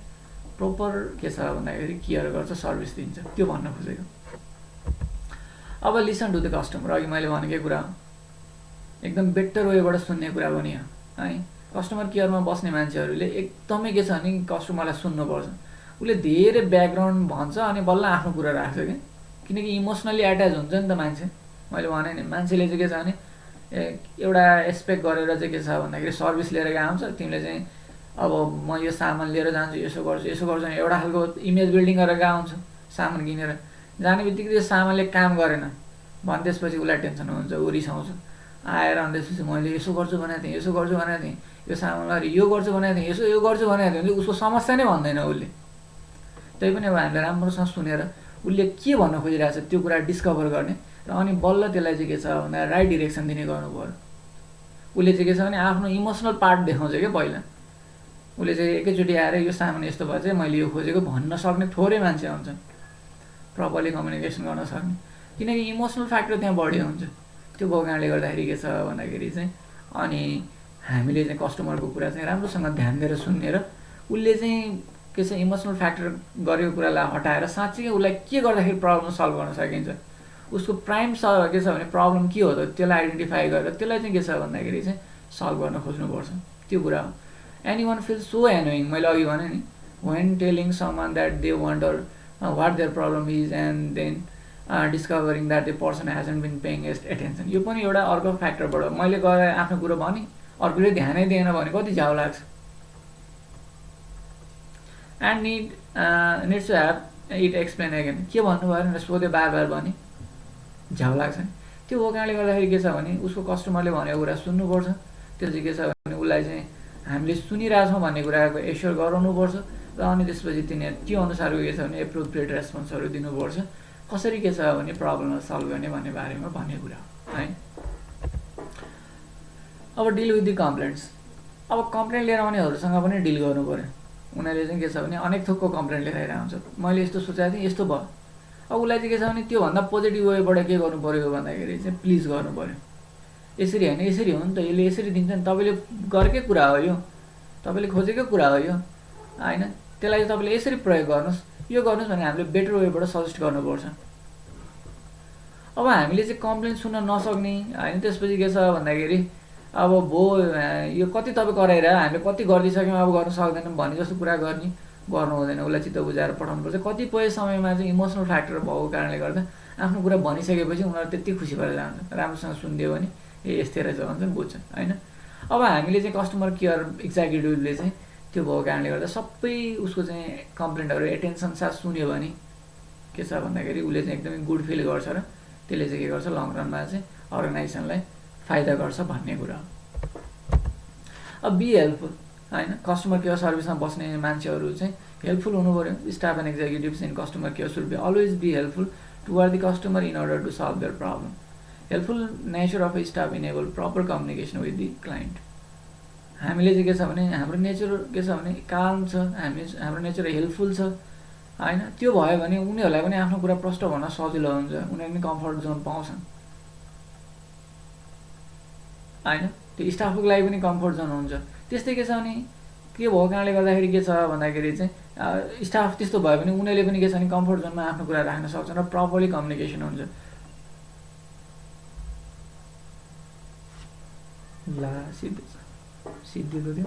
प्रपर के छ भन्दाखेरि केयर गर्छ, सर्भिस दिन्छ, त्यो भन्न खोजेको। अब लिसन टु द कस्टमर, अघि मैले भनेकै कुरा एकदम बेटर वेबाट सुन्ने कुरा पनि है। कस्टमर केयरमा बस्ने मान्छेहरूले एकदमै के छ भने कस्टमरलाई सुन्नुपर्छ। उसले धेरै ब्याकग्राउन्ड भन्छ अनि बल्ल आफ्नो कुरा राख्छ कि, किनकि इमोसनली एट्याच हुन्छ नि त मान्छे। मैले भने नि मान्छेले चाहिँ के छ भने एउटा एक्सपेक्ट गरेर चाहिँ के छ भन्दाखेरि सर्भिस लिएर गएको हुन्छ, तिमीले चाहिँ अब म यो सामान लिएर जान्छु, यसो गर्छु भने एउटा खालको इमेज बिल्डिङ गरेर गएको हुन्छ। सामान किनेर जाने बित्तिकै त्यो सामानले काम गरेन भने त्यसपछि उसलाई टेन्सन हुन्छ, ऊ रिसाउँछ। आएर अनि त्यसपछि मैले यसो गर्छु भनेको थिएँ, यो सामानलाई यो गर्छु भनेको थिएँ, यो गर्छु भनेको थिएँ भने उसको समस्या नै भन्दैन उसले। त्यही पनि अब हामीले राम्रोसँग सुनेर उसले के भन्न खोजिरहेको छ त्यो कुरा डिस्कभर गर्ने र अनि बल्ल त्यसलाई चाहिँ के छ भन्दा राइट डिरेक्सन दिने गर्नु पऱ्यो। उसले चाहिँ के छ भने आफ्नो इमोसनल पार्ट देखाउँछ क्या पहिला। उसले चाहिँ एकैचोटि आएर यो सामान यस्तो भए चाहिँ मैले यो खोजेको भन्न सक्ने थोरै मान्छे हुन्छन्, प्रपरली कम्युनिकेसन गर्न सक्ने, किनकि इमोसनल फ्याक्टर त्यहाँ बढी हुन्छ। त्यो भएको कारणले गर्दाखेरि के छ भन्दाखेरि चाहिँ अनि हामीले चाहिँ कस्टमरको कुरा चाहिँ राम्रोसँग ध्यान दिएर सुन्ने र उसले चाहिँ के छ इमोसनल फ्याक्टर गरेको कुरालाई हटाएर साँच्चै उसलाई के गर्दाखेरि प्रब्लम सल्भ गर्न सकिन्छ, उसको प्राइम के छ भने प्रब्लम के हो त त्यसलाई आइडेन्टिफाई गरेर त्यसलाई चाहिँ के छ भन्दाखेरि चाहिँ सल्भ गर्न खोज्नुपर्छ। त्यो कुरा हो। एनीवन फिल सो एनोइङ, मैले अघि भने नि when telling someone that they wonder what their problem is and then discovering that the person hasn't been paying attention. यो पनि एउटा अर्को फ्याक्टरबाट मैले गएर आफ्नो कुरो भने अर्कोले ध्यानै दिएन भने कति झ्याउ लाग्छ। And needs to have it explain again, के भन्नुभयो भनेर सोधे बार भने झ्याउ लाग्छ नि। त्यो भएको कारणले गर्दाखेरि के छ भने उसको कस्टमरले भनेको कुरा सुन्नुपर्छ। त्यो चाहिँ के छ भने उसलाई चाहिँ हामीले सुनिरहेछौँ भन्ने कुराको एस्योर गराउनुपर्छ र अनि त्यसपछि तिनीहरू त्यो अनुसारको के छ भने एप्रोप्रिएट रेस्पोन्सहरू दिनुपर्छ। कसरी के छ भने प्रब्लमलाई सल्भ गर्ने भन्ने बारेमा भन्ने कुरा हो है। अब डिल विथ द कम्प्लेन्ट्स, अब कम्प्लेन्ट लिएर आउनेहरूसँग पनि डिल गर्नु पऱ्यो। उनीहरूले चाहिँ के छ भने अनेक थोकको कम्प्लेन्ट लेखाइरहेको हुन्छ, मैले यस्तो सोचेको थिएँ यस्तो भयो। अब उसलाई चाहिँ के छ भने त्योभन्दा पोजिटिभ वेबाट के गर्नु पऱ्यो भन्दाखेरि चाहिँ प्लिज गर्नु पऱ्यो। यसरी होइन यसरी हो नि त, यसले यसरी दिन्छ नि, तपाईँले गरेकै कुरा हो यो, तपाईँले खोजेकै कुरा हो यो होइन, त्यसलाई तपाईँले यसरी प्रयोग गर्नुहोस्, यो गर्नुहोस् भने हामीले बेटर वेबाट सजेस्ट गर्नुपर्छ। अब हामीले चाहिँ कम्प्लेन सुन्न नसक्ने होइन, त्यसपछि के छ भन्दाखेरि अब भो यो कति तपाईँ कराएर हामीले कति गरिदिइसक्यौँ अब गर्न सक्दैनौँ भन्ने जस्तो कुरा गर्नु हुँदैन। उसलाई चित्त बुझाएर पठाउनुपर्छ। कतिपय समयमा चाहिँ इमोसनल फ्याक्टर भएको कारणले गर्दा आफ्नो कुरा भनिसकेपछि उनीहरू त्यति खुसी भएर जान्छ, राम्रोसँग सुनिदियो भने ए यस्तै रहेछ भन्छन्, बुझ्छन् होइन। अब हामीले चाहिँ कस्टमर केयर एक्जिक्युटिभले चाहिँ त्यो भएको कारणले गर्दा सबै उसको चाहिँ कम्प्लेन्टहरू एटेन्सन साथ सुन्यो भने के छ भन्दाखेरि उसले चाहिँ एकदमै गुड फिल गर्छ र त्यसले चाहिँ के गर्छ लङ रनमा चाहिँ अर्गनाइजेसनलाई फाइदा गर्छ भन्ने कुरा हो। अब बी हेल्पफुल होइन, कस्टमर केयर सर्भिसमा बस्ने मान्छेहरू चाहिँ हेल्पफुल हुनु पऱ्यो। Staff and executives in customer care should be always be helpful toward the customer in order to solve their problem. Helpful nature of a staff enable proper communication with the client. हामीले चाहिँ के छ भने हाम्रो nature के छ भने काम छ, हाम्रो नेचर हेल्पफुल छ होइन। त्यो भयो भने उनीहरूलाई पनि आफ्नो कुरा प्रष्ट भन्न सजिलो हुन्छ, उनीहरू पनि कम्फर्ट जोन पाउँछन् होइन। त्यो स्टाफको लागि पनि कम्फर्ट जोन हुन्छ। त्यस्तै के छ भने के भएको कारणले गर्दाखेरि के छ भन्दाखेरि चाहिँ स्टाफ त्यस्तो भयो भने उनीहरूले पनि के छ भने कम्फर्ट जोनमा आफ्नो कुरा राख्न सक्छन् र प्रपरली कम्युनिकेसन हुन्छ। ला सिद्धिएको थियो।